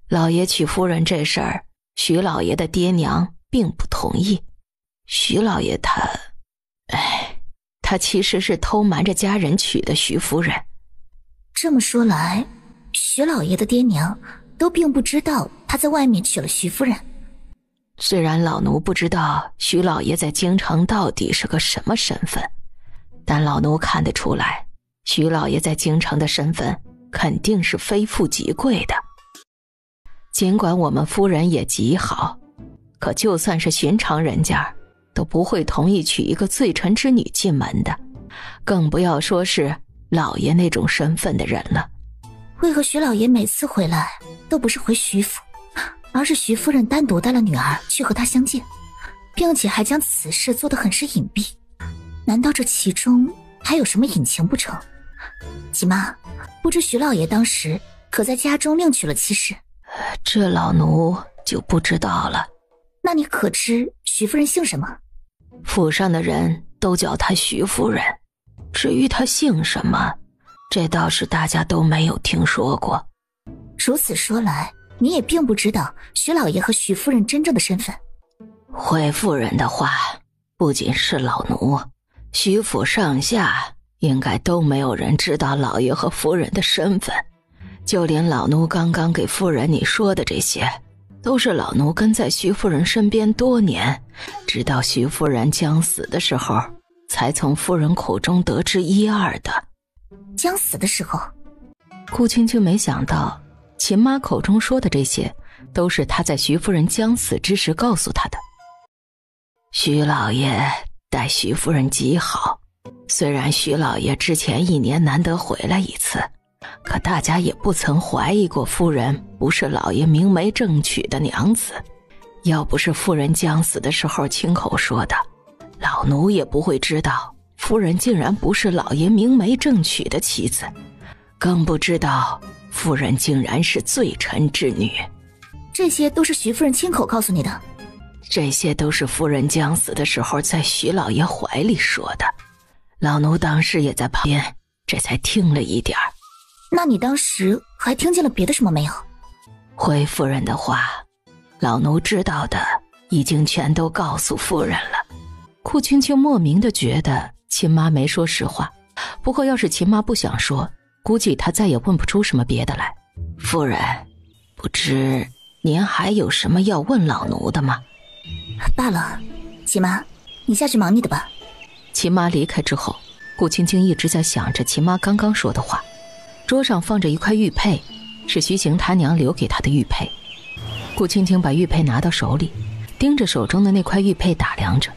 老爷娶夫人这事儿，徐老爷的爹娘并不同意。徐老爷他其实是偷瞒着家人娶的徐夫人。这么说来，徐老爷的爹娘都并不知道他在外面娶了徐夫人。虽然老奴不知道徐老爷在京城到底是个什么身份，但老奴看得出来，徐老爷在京城的身份肯定是非富即贵的。尽管我们夫人也极好，可就算是寻常人家都不会同意娶一个罪臣之女进门的，更不要说是老爷那种身份的人了。为何徐老爷每次回来都不是回徐府，而是徐夫人单独带了女儿去和他相见，并且还将此事做得很是隐蔽？难道这其中还有什么隐情不成？吉妈，不知徐老爷当时可在家中另娶了妻室？这老奴就不知道了。那你可知徐夫人姓什么？府上的人都叫她徐夫人，至于她姓什么，这倒是大家都没有听说过。如此说来，你也并不知道徐老爷和徐夫人真正的身份。回夫人的话，不仅是老奴，徐府上下应该都没有人知道老爷和夫人的身份。就连老奴刚刚给夫人你说的这些，都是老奴跟在徐夫人身边多年，直到徐夫人将死的时候，才从夫人口中得知一二的。将死的时候？顾青青没想到秦妈口中说的这些，都是她在徐夫人将死之时告诉她的。徐老爷待徐夫人极好，虽然徐老爷之前1年难得回来一次，可大家也不曾怀疑过夫人不是老爷明媒正娶的娘子。要不是夫人将死的时候亲口说的，老奴也不会知道夫人竟然不是老爷明媒正娶的妻子，更不知道夫人竟然是罪臣之女。这些都是徐夫人亲口告诉你的？这些都是夫人将死的时候在徐老爷怀里说的，老奴当时也在旁边，这才听了一点儿。那你当时还听见了别的什么没有？回夫人的话，老奴知道的已经全都告诉夫人了。顾青青莫名的觉得秦妈没说实话，不过要是秦妈不想说，估计她再也问不出什么别的来。夫人，不知您还有什么要问老奴的吗？罢了，秦妈，你下去忙你的吧。秦妈离开之后，顾青青一直在想着秦妈刚刚说的话。桌上放着一块玉佩，是徐行他娘留给她的玉佩。顾青青把玉佩拿到手里，盯着手中的那块玉佩打量着。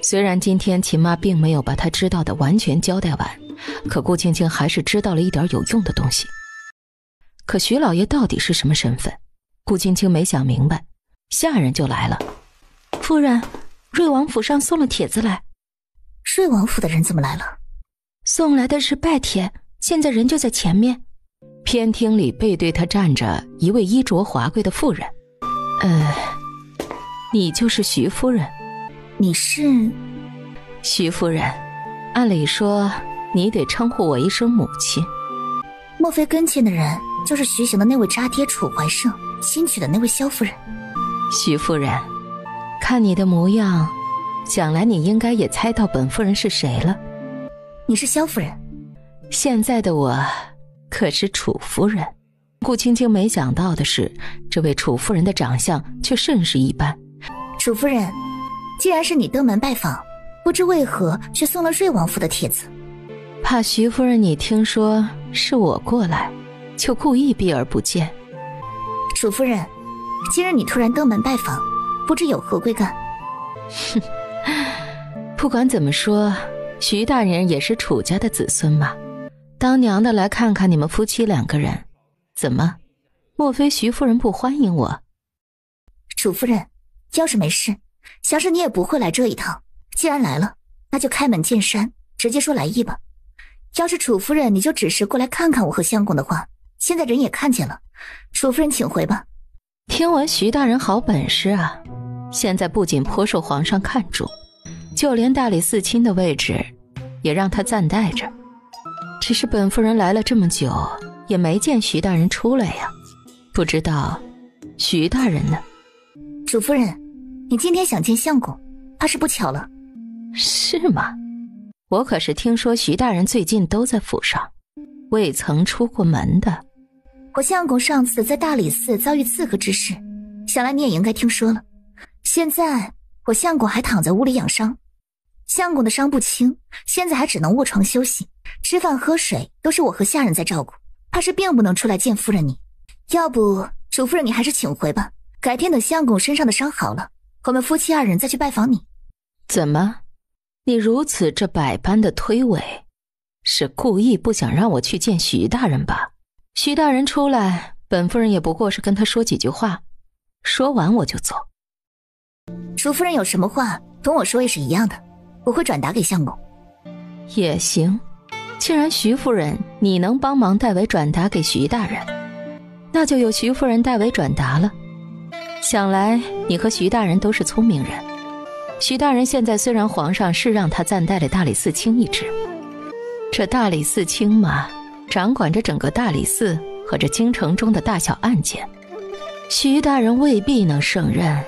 虽然今天秦妈并没有把她知道的完全交代完，可顾青青还是知道了一点有用的东西。可徐老爷到底是什么身份？顾青青没想明白，下人就来了。夫人，瑞王府上送了帖子来。瑞王府的人怎么来了？送来的是拜帖，现在人就在前面。偏厅里背对他站着一位衣着华贵的妇人。你就是徐夫人？你是？徐夫人，按理说你得称呼我一声母亲。莫非跟前的人就是徐行的那位渣爹楚怀胜新娶的那位萧夫人？徐夫人，看你的模样，想来你应该也猜到本夫人是谁了。你是萧夫人？现在的我可是楚夫人。顾青青没想到的是，这位楚夫人的长相却甚是一般。楚夫人，既然是你登门拜访，不知为何却送了瑞王府的帖子？怕徐夫人你听说是我过来，就故意避而不见。楚夫人，今日你突然登门拜访，不知有何贵干？不管怎么说，徐大人也是楚家的子孙嘛，当娘的来看看你们夫妻两个人，怎么？莫非徐夫人不欢迎我？楚夫人，要是没事，想是你也不会来这一趟。既然来了，那就开门见山，直接说来意吧。要是楚夫人你就只是过来看看我和相公的话，现在人也看见了，楚夫人请回吧。听闻徐大人好本事啊，现在不仅颇受皇上看重，就连大理寺卿的位置也让他暂代着。只是本夫人来了这么久，也没见徐大人出来呀，不知道徐大人呢？楚夫人，你今天想见相公，怕是不巧了。是吗？我可是听说徐大人最近都在府上，未曾出过门的。我相公上次在大理寺遭遇刺客之事，想来你也应该听说了。现在我相公还躺在屋里养伤，相公的伤不轻，现在还只能卧床休息，吃饭喝水都是我和下人在照顾，怕是并不能出来见夫人你。要不楚夫人你还是请回吧，改天等相公身上的伤好了，我们夫妻二人再去拜访你。怎么，你如此这百般的推诿，是故意不想让我去见徐大人吧？徐大人出来，本夫人也不过是跟他说几句话，说完我就走。楚夫人有什么话同我说也是一样的，我会转达给相公。也行，既然徐夫人你能帮忙代为转达给徐大人，那就由徐夫人代为转达了。想来你和徐大人都是聪明人，徐大人现在虽然皇上是让他暂代了大理寺卿一职，这大理寺卿嘛，掌管着整个大理寺和这京城中的大小案件，徐大人未必能胜任。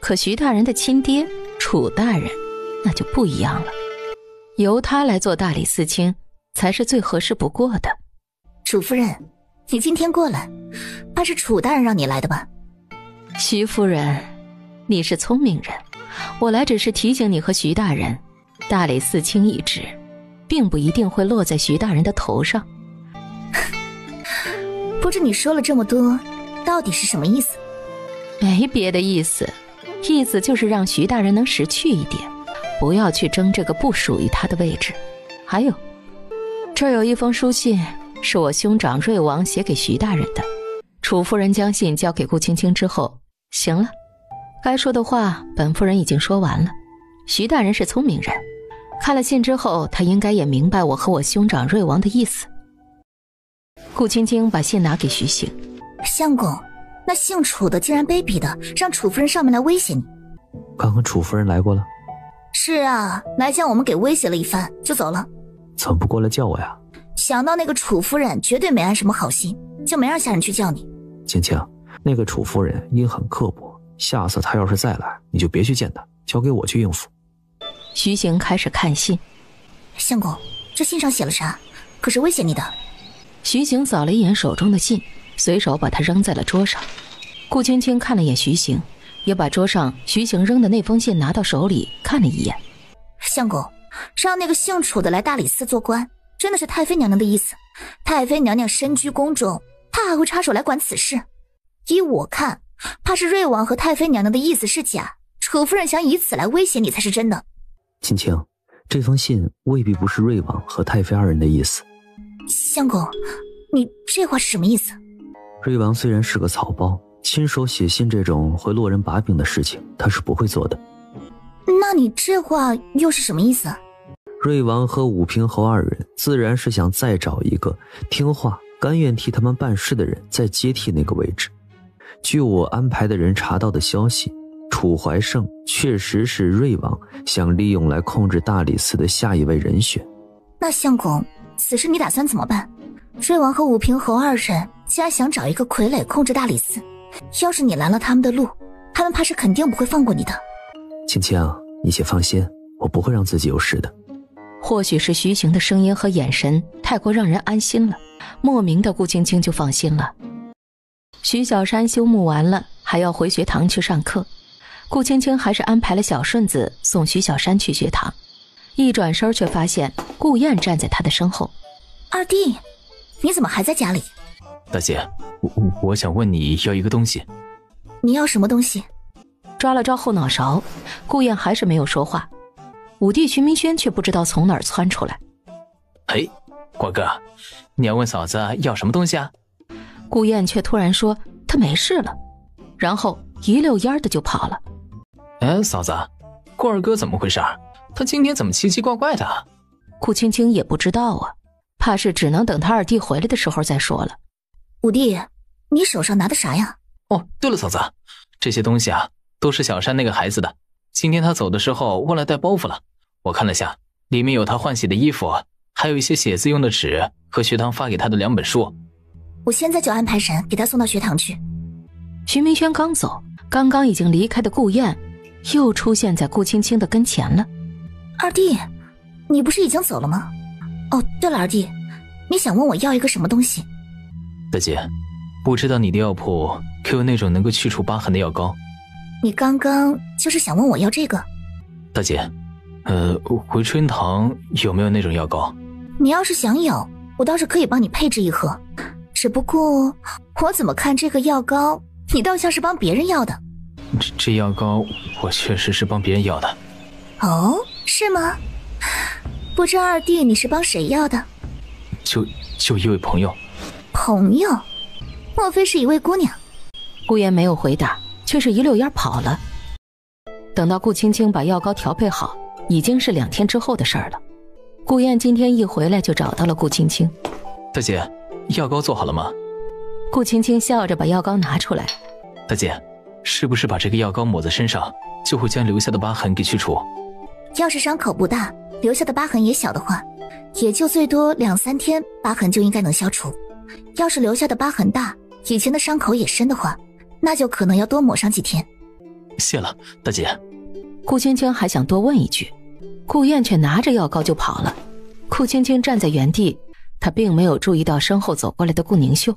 可徐大人的亲爹楚大人那就不一样了，由他来做大理寺卿才是最合适不过的。楚夫人，你今天过来，怕是楚大人让你来的吧？徐夫人，你是聪明人，我来只是提醒你和徐大人，大理寺卿一职并不一定会落在徐大人的头上。不知你说了这么多，到底是什么意思？没别的意思，意思就是让徐大人能识趣一点，不要去争这个不属于他的位置。还有，这儿有一封书信，是我兄长瑞王写给徐大人的。楚夫人将信交给顾青青之后，行了，该说的话本夫人已经说完了。徐大人是聪明人，看了信之后，他应该也明白我和我兄长瑞王的意思。顾青青把信拿给徐行。相公，那姓楚的竟然卑鄙的让楚夫人上门来威胁你。刚刚楚夫人来过了？是啊，来将我们给威胁了一番就走了。怎么不过来叫我呀？想到那个楚夫人绝对没安什么好心，就没让下人去叫你。青青，那个楚夫人阴狠刻薄，下次她要是再来，你就别去见她，交给我去应付。徐行开始看信。相公，这信上写了啥？可是威胁你的。徐行扫了一眼手中的信，随手把它扔在了桌上。顾青青看了眼徐行，也把桌上徐行扔的那封信拿到手里看了一眼。相公，让那个姓楚的来大理寺做官，真的是太妃娘娘的意思。太妃娘娘身居宫中，她还会插手来管此事？依我看，怕是瑞王和太妃娘娘的意思是假，楚夫人想以此来威胁你才是真的。青青，这封信未必不是瑞王和太妃二人的意思。相公，你这话是什么意思？瑞王虽然是个草包，亲手写信这种会落人把柄的事情他是不会做的。那你这话又是什么意思？瑞王和武平侯二人自然是想再找一个听话甘愿替他们办事的人再接替那个位置。据我安排的人查到的消息，楚怀胜确实是瑞王想利用来控制大理寺的下一位人选。那相公，此事你打算怎么办？瑞王和武平侯二人既然想找一个傀儡控制大理寺，要是你拦了他们的路，他们怕是肯定不会放过你的。青青，你且放心，我不会让自己有事的。或许是徐行的声音和眼神太过让人安心了，莫名的顾青青就放心了。徐小山休沐完了，还要回学堂去上课。顾青青还是安排了小顺子送徐小山去学堂，一转身却发现顾燕站在他的身后。二弟，你怎么还在家里？大姐，我想问你要一个东西。你要什么东西？抓了抓后脑勺，顾燕还是没有说话。五弟徐明轩却不知道从哪儿窜出来。嘿，国哥，你要问嫂子要什么东西啊？顾燕却突然说她没事了，然后一溜烟的就跑了。嫂子，顾二哥怎么回事？他今天怎么奇奇怪怪的？顾青青也不知道啊，怕是只能等他二弟回来的时候再说了。五弟，你手上拿的啥呀？哦，对了，嫂子，这些东西啊，都是小山那个孩子的。今天他走的时候忘了带包袱了，我看了下，里面有他换洗的衣服，还有一些写字用的纸和学堂发给他的2本书。我现在就安排人给他送到学堂去。徐明轩刚走，刚刚已经离开的顾燕又出现在顾青青的跟前了。二弟，你不是已经走了吗？哦，对了，二弟，你想问我要一个什么东西？大姐，不知道你的药铺可有那种能够去除疤痕的药膏？你刚刚就是想问我要这个？大姐，回春堂有没有那种药膏？你要是想有，我倒是可以帮你配置一盒。只不过我怎么看这个药膏，你倒像是帮别人要的。这药膏我确实是帮别人要的。哦，是吗？不知二弟你是帮谁要的？就一位朋友。朋友？莫非是一位姑娘？顾言没有回答，却是一溜烟跑了。等到顾青青把药膏调配好，已经是2天之后的事儿了。顾燕今天一回来就找到了顾青青。大姐，药膏做好了吗？顾青青笑着把药膏拿出来。大姐，是不是把这个药膏抹在身上，就会将留下的疤痕给去除？要是伤口不大，留下的疤痕也小的话，也就最多2、3天，疤痕就应该能消除。要是留下的疤痕大，以前的伤口也深的话，那就可能要多抹上几天。谢了，大姐。顾青青还想多问一句，顾燕却拿着药膏就跑了。顾青青站在原地，她并没有注意到身后走过来的顾宁秀。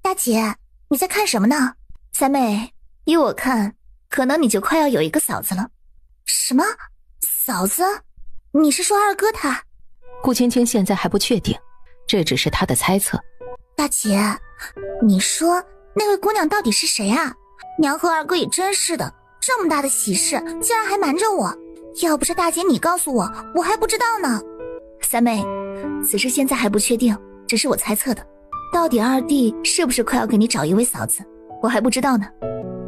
大姐，你在看什么呢？三妹，依我看，可能你就快要有一个嫂子了。什么？嫂子？你是说二哥他？顾青青现在还不确定，这只是她的猜测。大姐，你说那位姑娘到底是谁啊？娘和二哥也真是的，这么大的喜事竟然还瞒着我，要不是大姐你告诉我，我还不知道呢。三妹，此事现在还不确定，只是我猜测的。到底二弟是不是快要给你找一位嫂子，我还不知道呢。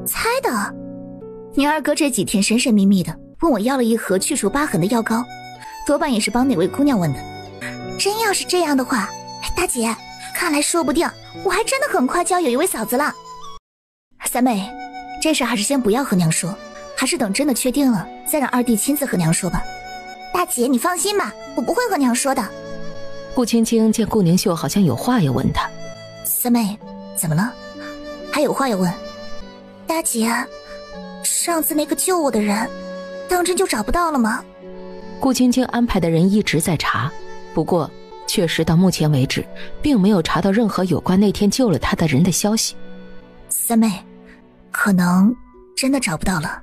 猜的？你二哥这几天神神秘秘的问我要了一盒去除疤痕的药膏，多半也是帮哪位姑娘问的。真要是这样的话，大姐，看来说不定我还真的很快就要有一位嫂子了。三妹，这事还是先不要和娘说，还是等真的确定了再让二弟亲自和娘说吧。大姐你放心吧，我不会和娘说的。顾青青见顾宁秀好像有话要问她。三妹，怎么了？还有话要问？大姐，上次那个救我的人当真就找不到了吗？顾青青安排的人一直在查，不过确实到目前为止并没有查到任何有关那天救了她的人的消息。三妹，可能真的找不到了。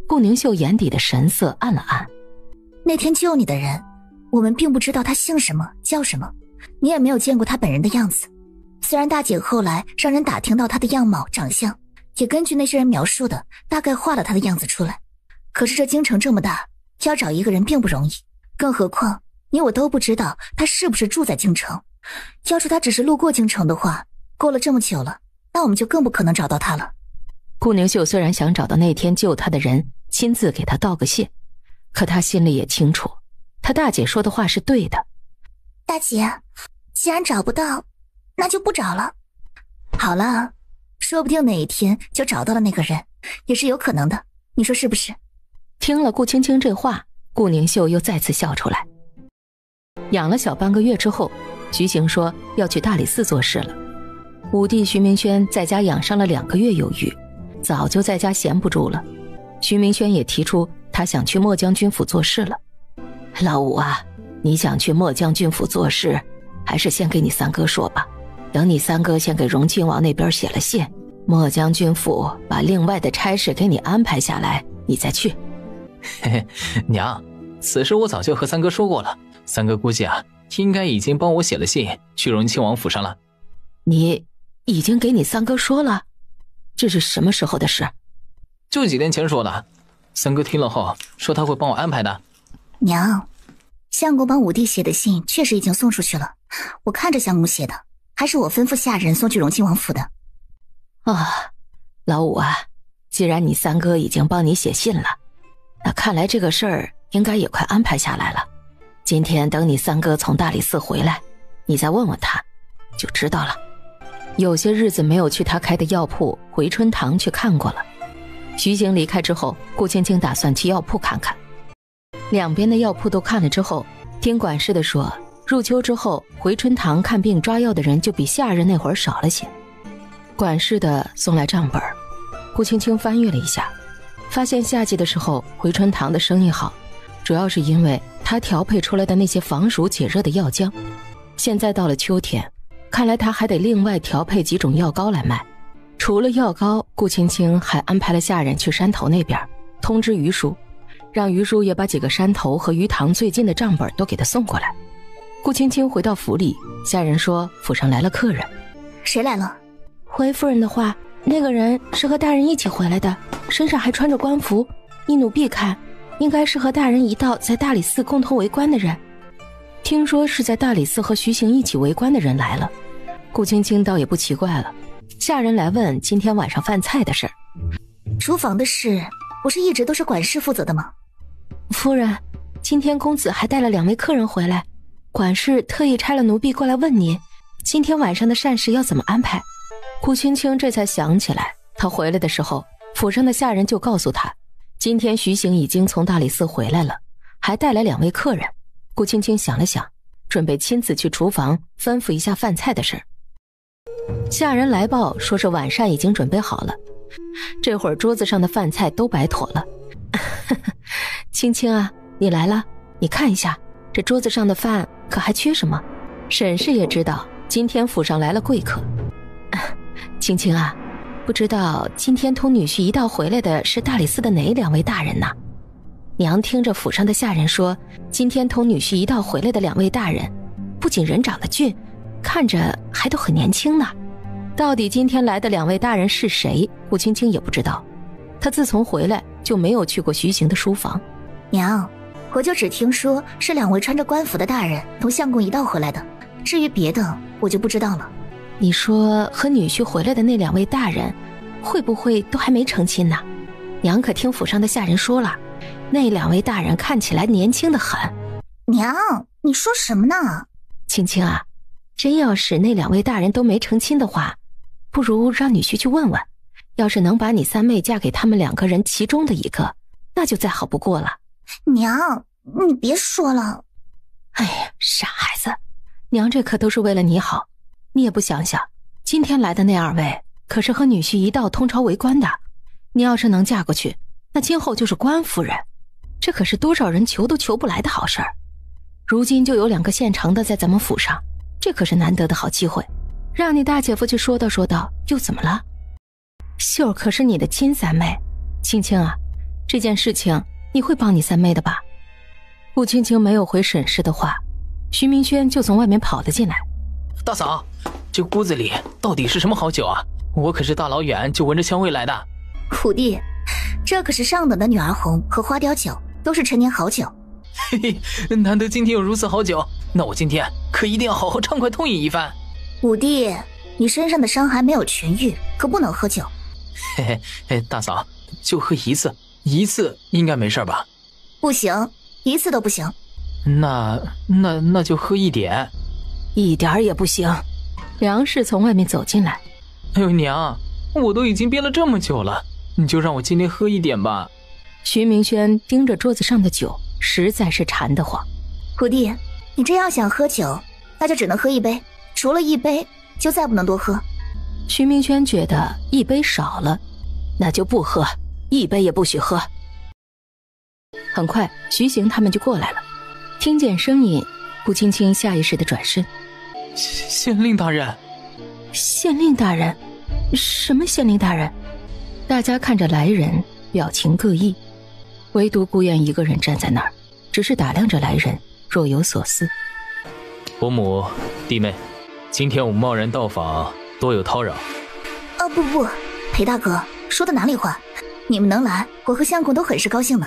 顾宁秀眼底的神色暗了暗。那天救你的人，我们并不知道他姓什么叫什么，你也没有见过他本人的样子。虽然大姐后来让人打听到他的样貌长相，也根据那些人描述的大概画了他的样子出来，可是这京城这么大，要找一个人并不容易，更何况你我都不知道他是不是住在京城。要是他只是路过京城的话，过了这么久了，那我们就更不可能找到他了。顾宁秀虽然想找到那天救他的人，亲自给他道个谢，可他心里也清楚，他大姐说的话是对的。大姐，既然找不到，那就不找了。好了，说不定哪一天就找到了那个人，也是有可能的，你说是不是？听了顾青青这话，顾宁秀又再次笑出来。养了小半个月之后，徐行说要去大理寺做事了。五弟徐明轩在家养伤了2个月有余，早就在家闲不住了。徐明轩也提出他想去莫将军府做事了。老五啊，你想去莫将军府做事，还是先给你三哥说吧。等你三哥先给荣亲王那边写了信，莫将军府把另外的差事给你安排下来，你再去。嘿嘿，娘，此事我早就和三哥说过了，三哥估计啊，应该已经帮我写了信去荣亲王府上了。你已经给你三哥说了？这是什么时候的事？就几天前说的，三哥听了后说他会帮我安排的。娘，相公帮五弟写的信确实已经送出去了，我看着相公写的，还是我吩咐下人送去荣亲王府的。老五啊，既然你三哥已经帮你写信了，那看来这个事儿应该也快安排下来了。今天等你三哥从大理寺回来，你再问问他就知道了。有些日子没有去他开的药铺回春堂去看过了。徐行离开之后，顾青青打算去药铺看看。两边的药铺都看了之后，听管事的说，入秋之后回春堂看病抓药的人就比夏日那会儿少了些。管事的送来账本，顾青青翻阅了一下，发现夏季的时候回春堂的生意好，主要是因为他调配出来的那些防暑解热的药浆。现在到了秋天，看来他还得另外调配几种药膏来卖。除了药膏，顾青青还安排了下人去山头那边通知于叔，让于叔也把几个山头和鱼塘最近的账本都给他送过来。顾青青回到府里，下人说府上来了客人。谁来了？回夫人的话，那个人是和大人一起回来的，身上还穿着官服，依奴婢看，应该是和大人一道在大理寺共同围观的人。听说是在大理寺和徐行一起围观的人来了，顾青青倒也不奇怪了。下人来问今天晚上饭菜的事。厨房的事不是一直都是管事负责的吗？夫人，今天公子还带了2位客人回来，管事特意差了奴婢过来问您，今天晚上的膳食要怎么安排。顾青青这才想起来，他回来的时候府上的下人就告诉他，今天徐行已经从大理寺回来了，还带来2位客人。顾青青想了想，准备亲自去厨房吩咐一下饭菜的事。下人来报说是晚膳已经准备好了，这会儿桌子上的饭菜都摆妥了。青青啊，你来了，你看一下这桌子上的饭可还缺什么？沈氏也知道今天府上来了贵客。青青啊，不知道今天同女婿一道回来的是大理寺的哪2位大人呢？娘听着府上的下人说，今天同女婿一道回来的2位大人，不仅人长得俊，看着还都很年轻呢。到底今天来的2位大人是谁，顾青青也不知道。她自从回来就没有去过徐行的书房。娘，我就只听说是2位穿着官服的大人同相公一道回来的，至于别的我就不知道了。你说和女婿回来的那2位大人，会不会都还没成亲呢？娘可听府上的下人说了，那2位大人看起来年轻得很。娘，你说什么呢？青青啊，真要是那2位大人都没成亲的话，不如让女婿去问问，要是能把你三妹嫁给他们2个人其中的一个，那就再好不过了。娘，你别说了。哎呀，傻孩子，娘这可都是为了你好，你也不想想，今天来的那2位可是和女婿一道通朝为官的，你要是能嫁过去，那今后就是官夫人，这可是多少人求都求不来的好事儿。如今就有2个现成的在咱们府上，这可是难得的好机会，让你大姐夫去说道说道，又怎么了？秀儿可是你的亲三妹，青青啊，这件事情你会帮你三妹的吧？顾青青没有回沈氏的话，徐明轩就从外面跑了进来。大嫂，这屋子里到底是什么好酒啊？我可是大老远就闻着香味来的。虎弟，这可是上等的女儿红和花雕酒，都是陈年好酒。嘿嘿，难得今天有如此好酒，那我今天可一定要好好畅快痛饮一番。五弟，你身上的伤还没有痊愈，可不能喝酒。嘿嘿，大嫂，就喝一次应该没事吧？不行，一次都不行。那就喝一点。一点也不行。梁氏从外面走进来。哎呦娘，我都已经憋了这么久了，你就让我今天喝一点吧。徐明轩盯着桌子上的酒，实在是馋得慌。虎弟，你真要想喝酒，那就只能喝一杯，除了一杯就再不能多喝。徐明轩觉得一杯少了，那就不喝，一杯也不许喝。很快徐行他们就过来了，听见声音，顾青青下意识地转身。县令大人。县令大人？什么县令大人？大家看着来人，表情各异，唯独顾燕一个人站在那儿，只是打量着来人，若有所思。伯母、弟妹，今天我贸然到访，多有叨扰。不，裴大哥说的哪里话？你们能来，我和相公都很是高兴呢。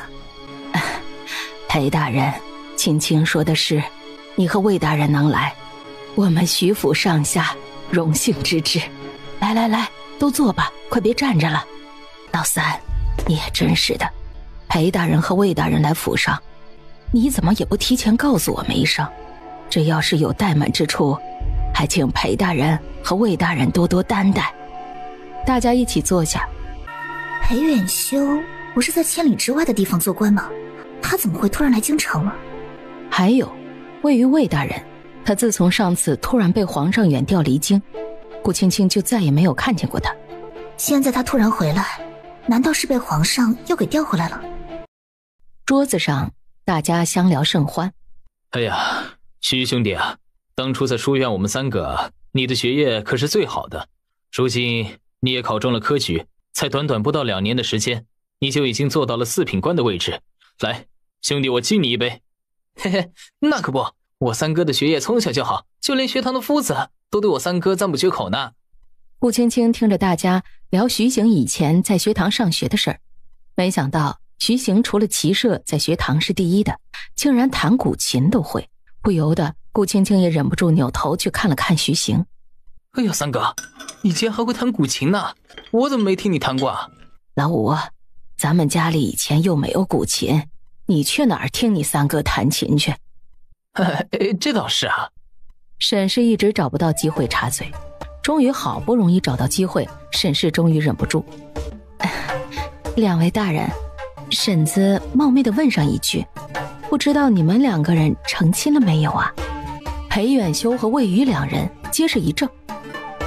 裴大人，青青说的是，你和魏大人能来，我们徐府上下荣幸之至。来来来，都坐吧，快别站着了。老三，你也真是的，裴大人和魏大人来府上，你怎么也不提前告诉我们一声？这要是有怠慢之处，还请裴大人和魏大人多多担待。大家一起坐下。裴远修不是在千里之外的地方做官吗？他怎么会突然来京城了？还有，位于魏大人，他自从上次突然被皇上远调离京，顾青青就再也没有看见过他。现在他突然回来，难道是被皇上又给调回来了？桌子上大家相聊甚欢。哎呀，徐兄弟啊，当初在书院我们3个，你的学业可是最好的，如今你也考中了科举，才短短不到2年的时间，你就已经做到了4品官的位置。来，兄弟，我敬你一杯。嘿嘿，那可不，我3哥的学业从小就好，就连学堂的夫子都对我3哥赞不绝口呢。顾青青听着大家聊徐行以前在学堂上学的事儿，没想到徐行除了骑射在学堂是第一的，竟然弹古琴都会，不由得顾青青也忍不住扭头去看了看徐行。哎呀，3哥，你竟然还会弹古琴呢？我怎么没听你弹过啊？老五，咱们家里以前又没有古琴，你去哪儿听你3哥弹琴去？这倒是啊。沈氏一直找不到机会插嘴，终于好不容易找到机会，沈氏终于忍不住。2位大人，婶子冒昧地问上一句，不知道你们2个人成亲了没有啊？裴远修和魏瑜2人皆是一怔。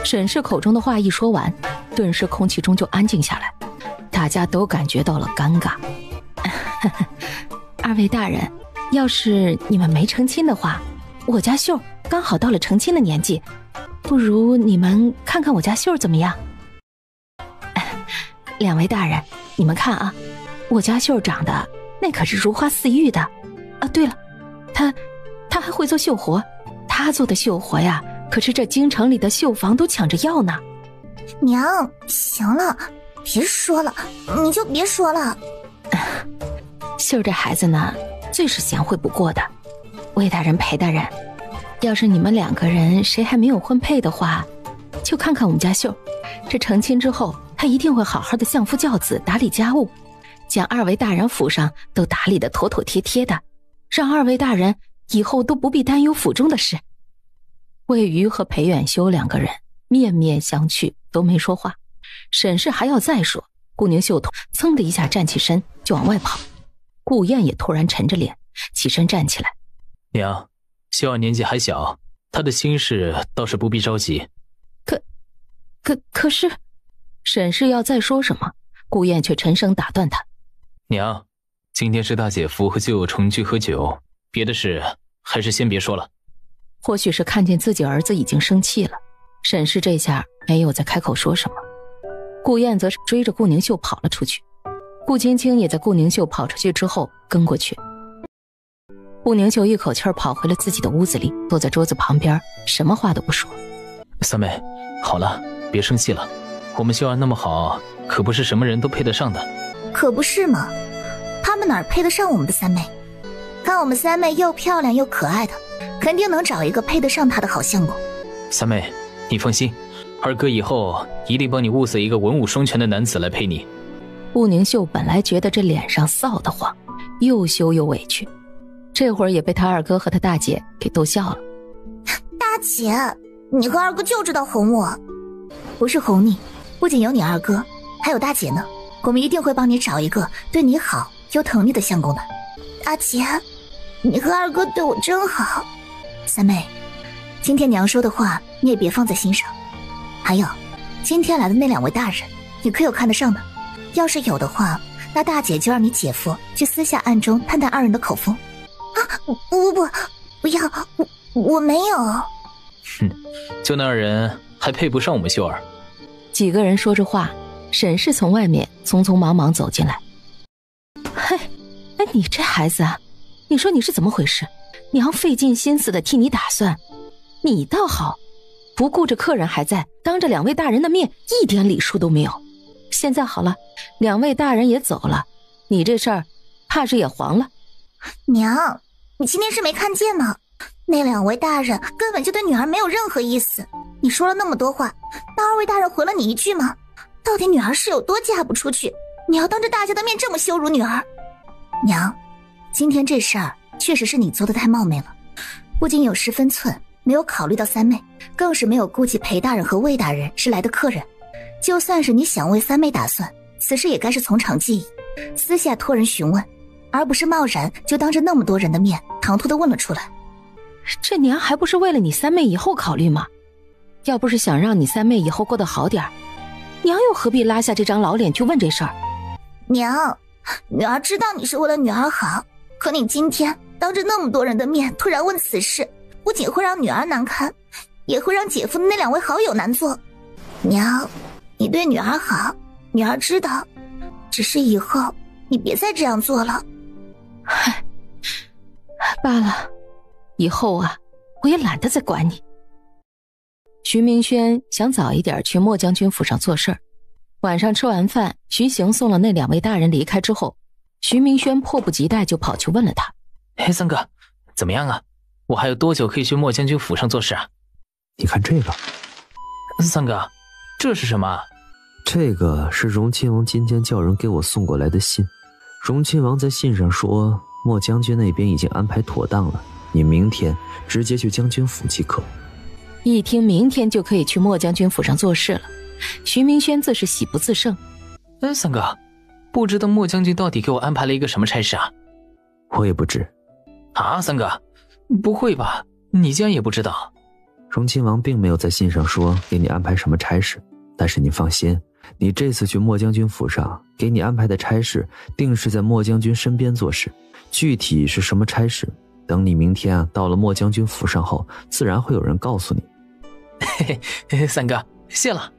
沈氏口中的话一说完，顿时空气中就安静下来，大家都感觉到了尴尬。2位大人，要是你们没成亲的话，我家秀刚好到了成亲的年纪，不如你们看看我家秀怎么样？2位大人，你们看啊，我家秀长得那可是如花似玉的啊！对了，他还会做绣活，他做的绣活呀，可是这京城里的绣坊都抢着要呢。娘，行了，别说了，你就别说了。秀这孩子呢，最是贤惠不过的。魏大人、裴大人，要是你们2个人谁还没有婚配的话，就看看我们家秀，这成亲之后，他一定会好好的相夫教子，打理家务，将2位大人府上都打理得妥妥帖帖的，让2位大人以后都不必担忧府中的事。魏瑜和裴远修2个人面面相觑，都没说话。沈氏还要再说，顾宁秀噌的一下站起身就往外跑。顾燕也突然沉着脸起身站起来。娘，秀儿年纪还小，她的心事倒是不必着急。可是，沈氏要再说什么，顾燕却沉声打断他。娘，今天是大姐夫和旧友重聚喝酒，别的事还是先别说了。或许是看见自己儿子已经生气了，沈氏这下没有再开口说什么。顾燕则是追着顾宁秀跑了出去，顾青青也在顾宁秀跑出去之后跟过去。顾宁秀一口气跑回了自己的屋子里，坐在桌子旁边，什么话都不说。三妹，好了，别生气了，我们秀儿那么好，可不是什么人都配得上的。可不是嘛，他们哪儿配得上我们的三妹？看我们三妹又漂亮又可爱的，肯定能找一个配得上她的好相公。三妹，你放心，二哥以后一定帮你物色一个文武双全的男子来陪你。顾宁秀本来觉得这脸上臊得慌，又羞又委屈，这会儿也被他二哥和他大姐给逗笑了。大姐，你和二哥就知道哄我。不是哄你，不仅有你二哥，还有大姐呢，我们一定会帮你找一个对你好又疼你的相公的。大姐，你和二哥对我真好。三妹，今天娘说的话你也别放在心上。还有，今天来的那2位大人，你可有看得上的？要是有的话，那大姐就让你姐夫去私下暗中探探二人的口风。啊，不要，我没有。就那2人还配不上我们秀儿。几个人说着话，沈氏从外面匆匆忙忙走进来。嘿，你这孩子啊，你说你是怎么回事？娘费尽心思的替你打算，你倒好，不顾着客人还在，当着2位大人的面一点礼数都没有。现在好了，2位大人也走了，你这事儿怕是也黄了。娘，你今天是没看见吗？那2位大人根本就对女儿没有任何意思。你说了那么多话，那2位大人回了你一句吗？到底女儿是有多嫁不出去？你要当着大家的面这么羞辱女儿？娘，今天这事儿确实是你做的太冒昧了，不仅有失分寸，没有考虑到三妹，更是没有顾及裴大人和魏大人是来的客人。就算是你想为三妹打算，此事也该是从长计议，私下托人询问，而不是贸然就当着那么多人的面唐突的问了出来。这娘还不是为了你三妹以后考虑吗？要不是想让你三妹以后过得好点，娘又何必拉下这张老脸去问这事儿？娘，女儿知道你是为了女儿好，可你今天当着那么多人的面突然问此事，不仅会让女儿难堪，也会让姐夫的那2位好友难做。娘，你对女儿好，女儿知道，只是以后你别再这样做了。嗨，罢了，以后啊，我也懒得再管你。徐明轩想早一点去莫将军府上做事儿。晚上吃完饭，徐行送了那2位大人离开之后，徐明轩迫不及待就跑去问了他：三哥，怎么样啊？我还有多久可以去莫将军府上做事啊？你看这个。三哥，这是什么？这个是荣亲王今天叫人给我送过来的信。荣亲王在信上说，莫将军那边已经安排妥当了，你明天直接去将军府即可。一听明天就可以去莫将军府上做事了，徐明轩自是喜不自胜。三哥，不知道莫将军到底给我安排了一个什么差事啊？我也不知。啊，三哥，不会吧？你竟然也不知道？荣亲王并没有在信上说给你安排什么差事，但是你放心，你这次去莫将军府上给你安排的差事，定是在莫将军身边做事。具体是什么差事，等你明天到了莫将军府上后，自然会有人告诉你。嘿嘿，三哥，谢了。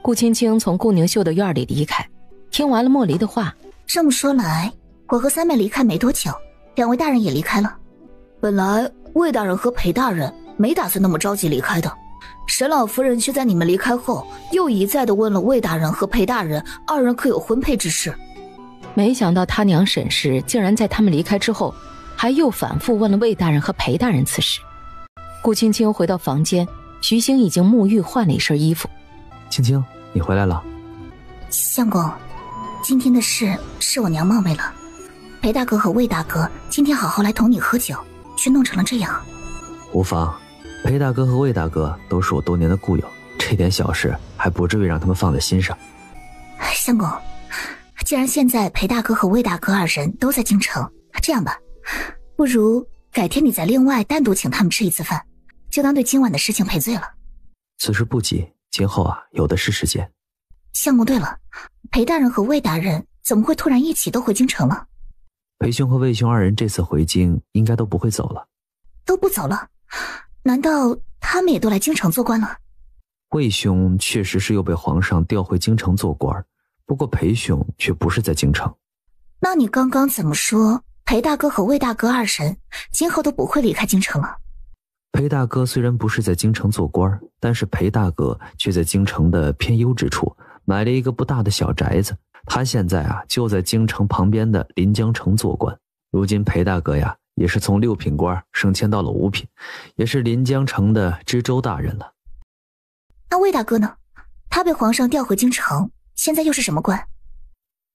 顾青青从顾宁秀的院里离开，听完了莫离的话，这么说来，我和三妹离开没多久，2位大人也离开了。本来魏大人和裴大人没打算那么着急离开的，沈老夫人却在你们离开后，又一再的问了魏大人和裴大人2人可有婚配之事。没想到他娘沈氏竟然在他们离开之后，还又反复问了魏大人和裴大人此事。顾青青回到房间，徐星已经沐浴换了一身衣服。青青，你回来了。相公，今天的事是我娘冒昧了，裴大哥和魏大哥今天好好来同你喝酒，却弄成了这样。无妨，裴大哥和魏大哥都是我多年的故友，这点小事还不至于让他们放在心上。相公，既然现在裴大哥和魏大哥2人都在京城，这样吧，不如改天你再另外单独请他们吃一次饭，就当对今晚的事情赔罪了。此事不急，今后有的是时间。相公，对了，裴大人和魏大人怎么会突然一起都回京城了？裴兄和魏兄2人这次回京应该都不会走了。都不走了？难道他们也都来京城做官了？魏兄确实是又被皇上调回京城做官，不过裴兄却不是在京城。那你刚刚怎么说裴大哥和魏大哥2人今后都不会离开京城了？裴大哥虽然不是在京城做官，但是裴大哥却在京城的偏幽之处买了一个不大的小宅子，他现在就在京城旁边的临江城做官。如今裴大哥也是从6品官升迁到了5品，也是临江城的知州大人了。那魏大哥呢？他被皇上调回京城，现在又是什么官？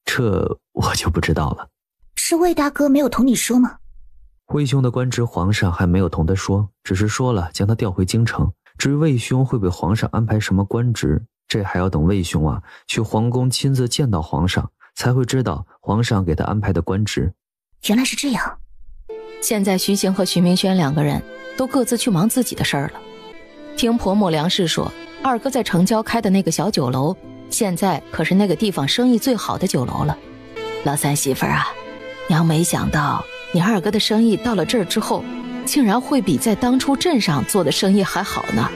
这我就不知道了。是魏大哥没有同你说吗？魏兄的官职皇上还没有同他说，只是说了将他调回京城。至于魏兄会被皇上安排什么官职，这还要等魏兄去皇宫亲自见到皇上，才会知道皇上给他安排的官职。原来是这样。现在徐行和徐明轩2个人都各自去忙自己的事儿了。听婆母梁氏说，二哥在城郊开的那个小酒楼，现在可是那个地方生意最好的酒楼了。老三媳妇儿啊，娘没想到你二哥的生意到了这儿之后，竟然会比在当初镇上做的生意还好呢。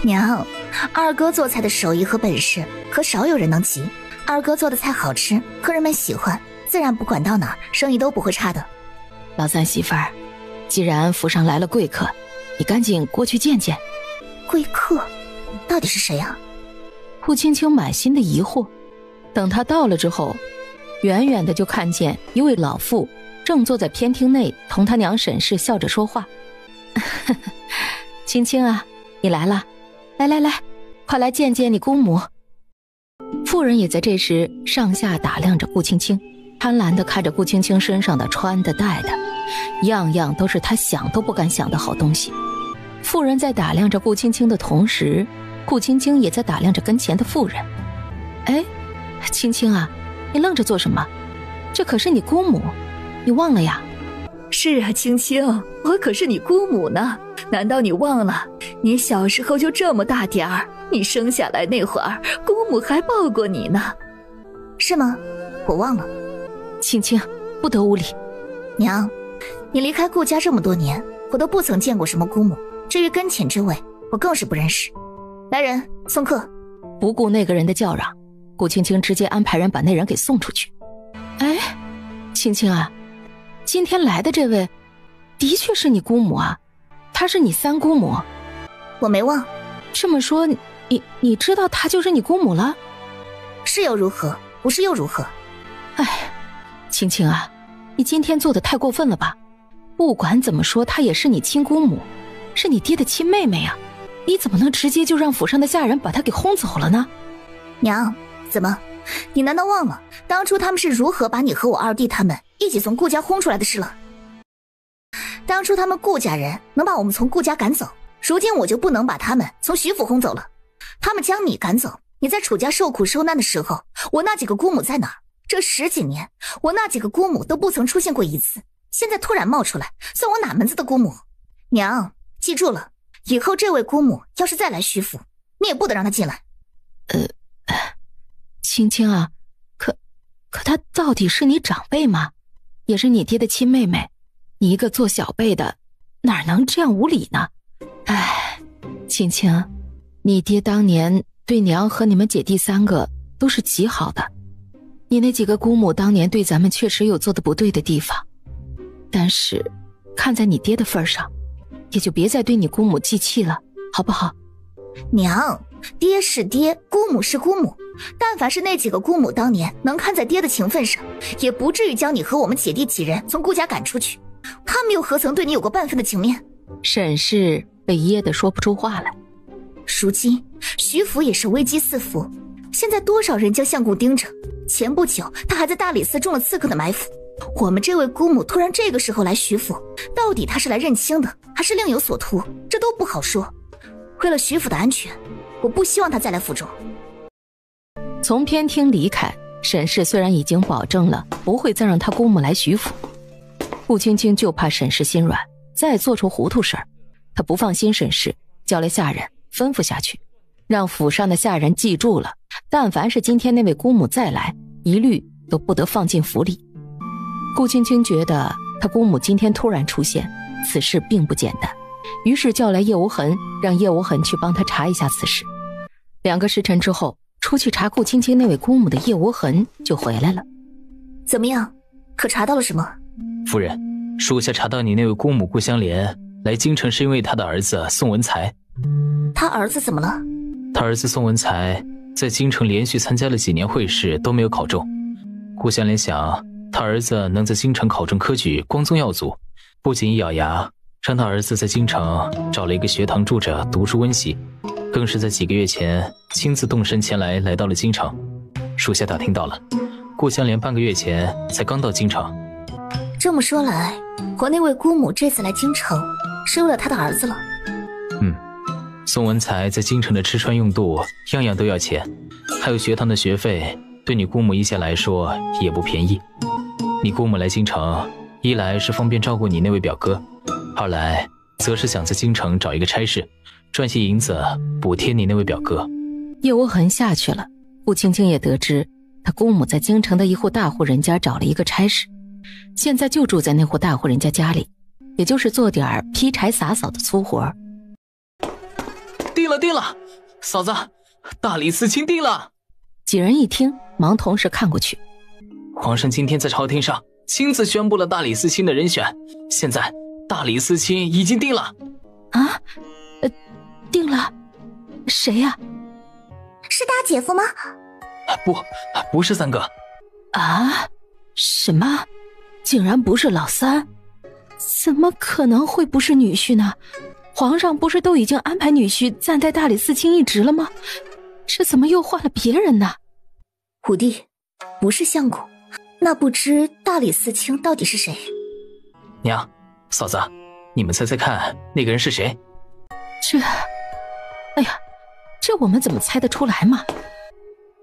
娘，二哥做菜的手艺和本事可少有人能及，二哥做的菜好吃，客人们喜欢，自然不管到哪儿生意都不会差的。老三媳妇儿，既然府上来了贵客，你赶紧过去见见。贵客到底是谁啊？顾青青满心的疑惑。等他到了之后，远远的就看见一位老妇正坐在偏厅内同他娘沈氏笑着说话。青青啊，你来了，来，快来见见你姑母。妇人也在这时上下打量着顾青青，贪婪地看着顾青青身上的穿的戴的，样样都是她想都不敢想的好东西。妇人在打量着顾青青的同时，顾青青也在打量着跟前的妇人。哎，青青啊，你愣着做什么？这可是你姑母，你忘了呀？是啊，青青，我可是你姑母呢，难道你忘了？你小时候就这么大点儿，你生下来那会儿，姑母还抱过你呢。是吗？我忘了。青青，不得无礼。娘，你离开顾家这么多年，我都不曾见过什么姑母，至于跟前之位，我更是不认识。来人，送客。不顾那个人的叫嚷，顾青青直接安排人把那人给送出去。哎，青青啊，今天来的这位的确是你姑母啊，她是你三姑母。我没忘。这么说你知道她就是你姑母了？是又如何，不是又如何？哎，青青啊，你今天做的太过分了吧？不管怎么说，她也是你亲姑母，是你爹的亲妹妹啊，你怎么能直接就让府上的下人把她给轰走了呢？娘，怎么？你难道忘了当初他们是如何把你和我二弟他们一起从顾家轰出来的事了？当初他们顾家人能把我们从顾家赶走，如今我就不能把他们从徐府轰走了。他们将你赶走，你在楚家受苦受难的时候，我那几个姑母在哪儿？这10几年，我那几个姑母都不曾出现过一次，现在突然冒出来，算我哪门子的姑母？娘，记住了，以后这位姑母要是再来徐府，你也不得让她进来。青青啊，可她到底是你长辈吗？也是你爹的亲妹妹，你一个做小辈的，哪能这样无礼呢？哎，青青，你爹当年对娘和你们姐弟3个都是极好的，你那几个姑母当年对咱们确实有做的不对的地方，但是看在你爹的份上，也就别再对你姑母记气了，好不好？娘，爹是爹，姑母是姑母，但凡是那几个姑母当年能看在爹的情分上，也不至于将你和我们姐弟几人从顾家赶出去，他们又何曾对你有过半分的情面？沈氏被噎得说不出话来。如今徐府也是危机四伏，现在多少人将相公盯着，前不久他还在大理寺中了刺客的埋伏，我们这位姑母突然这个时候来徐府，到底他是来认亲的，还是另有所图，这都不好说。为了徐府的安全，我不希望他再来府中。从偏厅离开，沈氏虽然已经保证了不会再让他姑母来徐府，顾青青就怕沈氏心软，再做出糊涂事儿。他不放心沈氏，叫来下人吩咐下去，让府上的下人记住了，但凡是今天那位姑母再来，一律都不得放进府里。顾青青觉得他姑母今天突然出现，此事并不简单，于是叫来叶无痕，让叶无痕去帮他查一下此事。2个时辰之后，出去查顾青青那位姑母的叶无痕就回来了。怎么样，可查到了什么？夫人，属下查到你那位姑母顾香莲来京城是因为他的儿子宋文才。他儿子怎么了？他儿子宋文才在京城连续参加了几年会试都没有考中，顾香莲想他儿子能在京城考中科举，光宗耀祖，不仅一咬牙让他儿子在京城找了一个学堂住着读书温习，更是在几个月前亲自动身前来到了京城。属下打听到了，顾香莲半个月前才刚到京城。这么说来，我那位姑母这次来京城是为了他的儿子了。宋文才在京城的吃穿用度样样都要钱，还有学堂的学费，对你姑母一家来说也不便宜。你姑母来京城，一来是方便照顾你那位表哥，二来则是想在京城找一个差事，赚些银子补贴你那位表哥。叶无痕下去了，顾青青也得知他姑母在京城的一户大户人家找了一个差事，现在就住在那户大户人家家里，也就是做点劈柴洒扫的粗活。定了，嫂子，大理寺卿定了。几人一听，忙同时看过去。皇上今天在朝廷上亲自宣布了大理寺卿的人选，现在大理寺卿已经定了。啊？定了？谁呀？是大姐夫吗？不是三哥。啊？什么？竟然不是老三，怎么可能会不是女婿呢？皇上不是都已经安排女婿暂代大理寺卿一职了吗？这怎么又换了别人呢？虎弟，不是相公，那不知大理寺卿到底是谁？娘，嫂子，你们猜猜看，那个人是谁？哎呀，这我们怎么猜得出来嘛？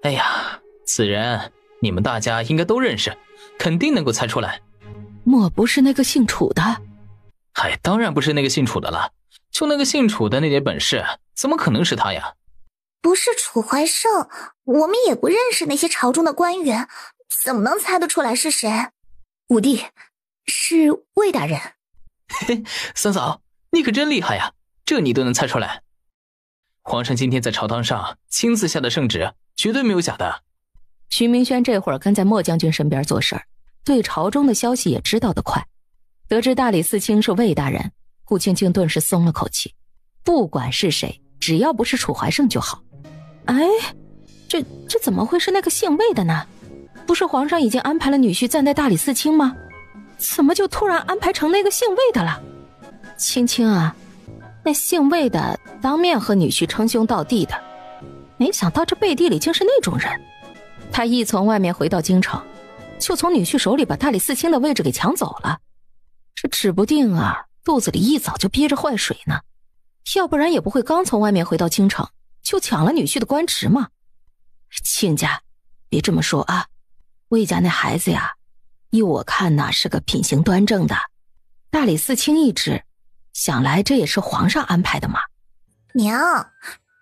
哎呀，此人你们大家应该都认识，肯定能够猜出来。莫不是那个姓楚的？嗨，当然不是那个姓楚的了，就那个姓楚的那点本事，怎么可能是他呀？不是楚怀胜，我们也不认识那些朝中的官员，怎么能猜得出来是谁？五弟，是魏大人。嘿，三嫂，你可真厉害呀，这你都能猜出来。皇上今天在朝堂上亲自下的圣旨，绝对没有假的。徐明轩这会儿跟在莫将军身边做事儿，对朝中的消息也知道得快。得知大理寺卿是魏大人，顾青青顿时松了口气。不管是谁，只要不是楚怀胜就好。哎，这怎么会是那个姓魏的呢？不是皇上已经安排了女婿暂代大理寺卿吗？怎么就突然安排成那个姓魏的了？青青啊，那姓魏的当面和女婿称兄道弟的，没想到这背地里竟是那种人。他一从外面回到京城，就从女婿手里把大理寺卿的位置给抢走了。这指不定啊，肚子里一早就憋着坏水呢，要不然也不会刚从外面回到京城就抢了女婿的官职嘛。亲家，别这么说啊，魏家那孩子呀，依我看呐，是个品行端正的。大理寺卿一职，想来这也是皇上安排的嘛。娘，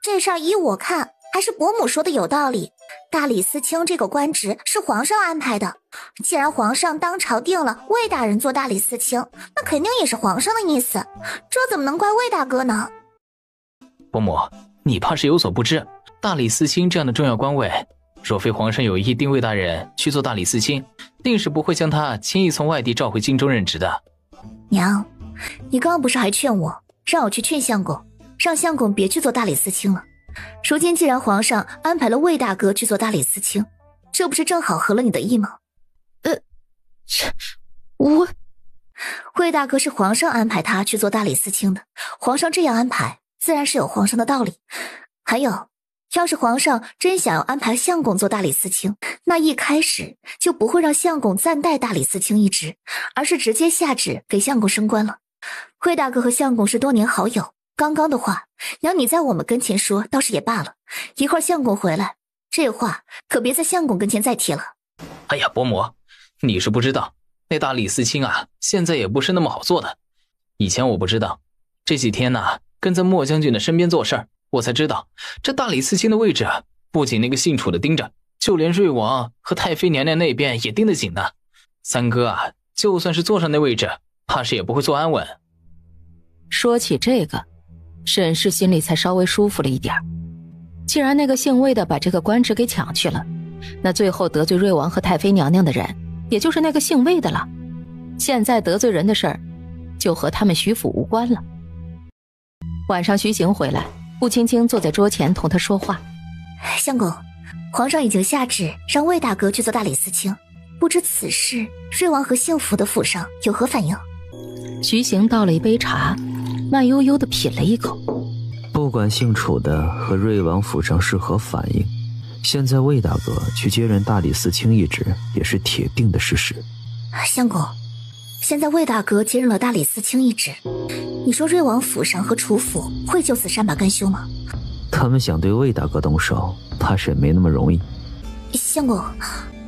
这事儿依我看，还是伯母说的有道理。大理寺卿这个官职是皇上安排的，既然皇上当朝定了魏大人做大理寺卿，那肯定也是皇上的意思，这怎么能怪魏大哥呢？伯母，你怕是有所不知，大理寺卿这样的重要官位，若非皇上有意定魏大人去做大理寺卿，定是不会将他轻易从外地召回京中任职的。娘，你刚刚不是还劝我，让我去劝相公，让相公别去做大理寺卿了。如今既然皇上安排了魏大哥去做大理寺卿，这不是正好合了你的意吗？魏大哥是皇上安排他去做大理寺卿的，皇上这样安排自然是有皇上的道理。还有，要是皇上真想要安排相公做大理寺卿，那一开始就不会让相公暂代大理寺卿一职，而是直接下旨给相公升官了。魏大哥和相公是多年好友，刚刚的话娘你在我们跟前说倒是也罢了，一会儿相公回来，这话可别在相公跟前再提了。哎呀，伯母，你是不知道，那大理寺卿啊，现在也不是那么好做的。以前我不知道，这几天呢，跟在莫将军的身边做事儿，我才知道这大理寺卿的位置不仅那个姓楚的盯着，就连瑞王和太妃娘娘那边也盯得紧呢。三哥啊，就算是坐上那位置，怕是也不会坐安稳。说起这个，沈氏心里才稍微舒服了一点。既然那个姓魏的把这个官职给抢去了，那最后得罪瑞王和太妃娘娘的人，也就是那个姓魏的了。现在得罪人的事儿，就和他们徐府无关了。晚上徐行回来，顾青青坐在桌前同他说话。相公，皇上已经下旨让魏大哥去做大理寺卿，不知此事瑞王和幸福的府上有何反应？徐行倒了一杯茶，慢悠悠地品了一口。不管姓楚的和瑞王府上是何反应，现在魏大哥去接任大理寺卿一职也是铁定的事实。相公，现在魏大哥接任了大理寺卿一职，你说瑞王府上和楚府会就此善罢甘休吗？他们想对魏大哥动手，怕是也没那么容易。相公，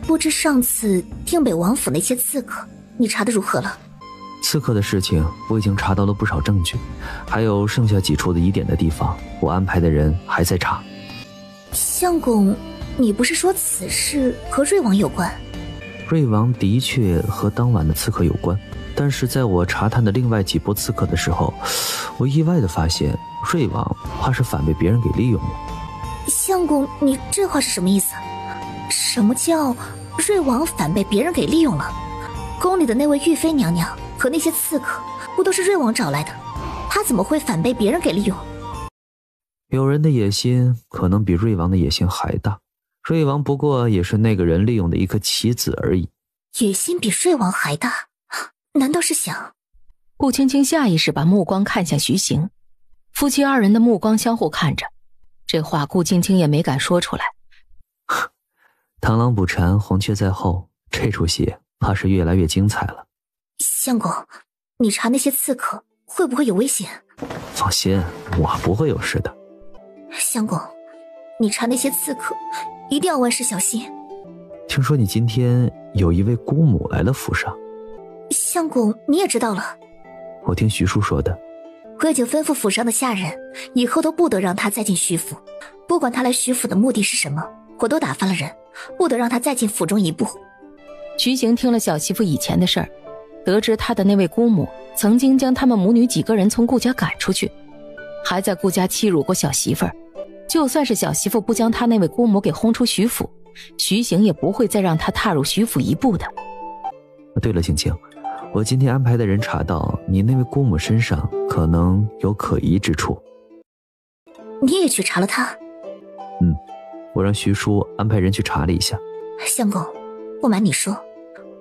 不知上次定北王府那些刺客，你查得如何了？刺客的事情我已经查到了不少证据，还有剩下几处的疑点的地方，我安排的人还在查。相公，你不是说此事和瑞王有关？瑞王的确和当晚的刺客有关，但是在我查探的另外几波刺客的时候，我意外地发现瑞王怕是反被别人给利用了。相公，你这话是什么意思？什么叫瑞王反被别人给利用了？宫里的那位玉妃娘娘和那些刺客不都是瑞王找来的，他怎么会反被别人给利用？有人的野心可能比瑞王的野心还大，瑞王不过也是那个人利用的一颗棋子而已。野心比瑞王还大，难道是想……顾青青下意识把目光看向徐行，夫妻二人的目光相互看着，这话顾青青也没敢说出来。螳螂捕蝉，黄雀在后，这出戏怕是越来越精彩了。相公，你查那些刺客会不会有危险？放心，我不会有事的。相公，你查那些刺客一定要万事小心。听说你今天有一位姑母来了府上。相公，你也知道了。我听徐叔说的。我已经吩咐府上的下人，以后都不得让他再进徐府，不管他来徐府的目的是什么，我都打发了人，不得让他再进府中一步。徐行听了小媳妇以前的事儿，得知他的那位姑母曾经将他们母女几个人从顾家赶出去，还在顾家欺辱过小媳妇儿。就算是小媳妇不将他那位姑母给轰出徐府，徐行也不会再让他踏入徐府一步的。对了，青青，我今天安排的人查到你那位姑母身上可能有可疑之处。你也去查了他？我让徐叔安排人去查了一下。相公，不瞒你说，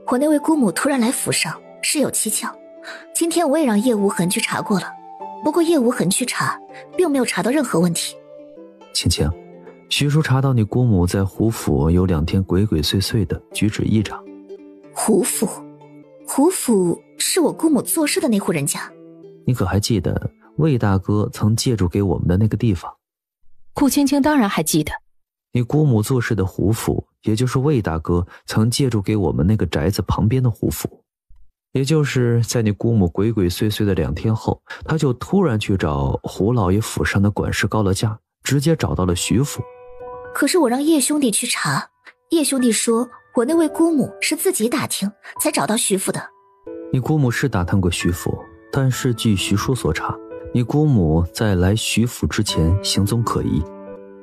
我那位姑母突然来府上是有蹊跷。今天我也让叶无痕去查过了，不过叶无痕去查并没有查到任何问题。青青，徐叔查到你姑母在胡府有2天鬼鬼祟祟的举止异常。胡府？胡府是我姑母做事的那户人家。你可还记得魏大哥曾借住给我们的那个地方？顾青青当然还记得。你姑母做事的胡府，也就是魏大哥曾借住给我们那个宅子旁边的胡府。也就是在你姑母鬼鬼祟祟的2天后，他就突然去找胡老爷府上的管事告了假，直接找到了徐府。可是我让叶兄弟去查，叶兄弟说我那位姑母是自己打听才找到徐府的。你姑母是打探过徐府，但是据徐叔所查，你姑母在来徐府之前行踪可疑。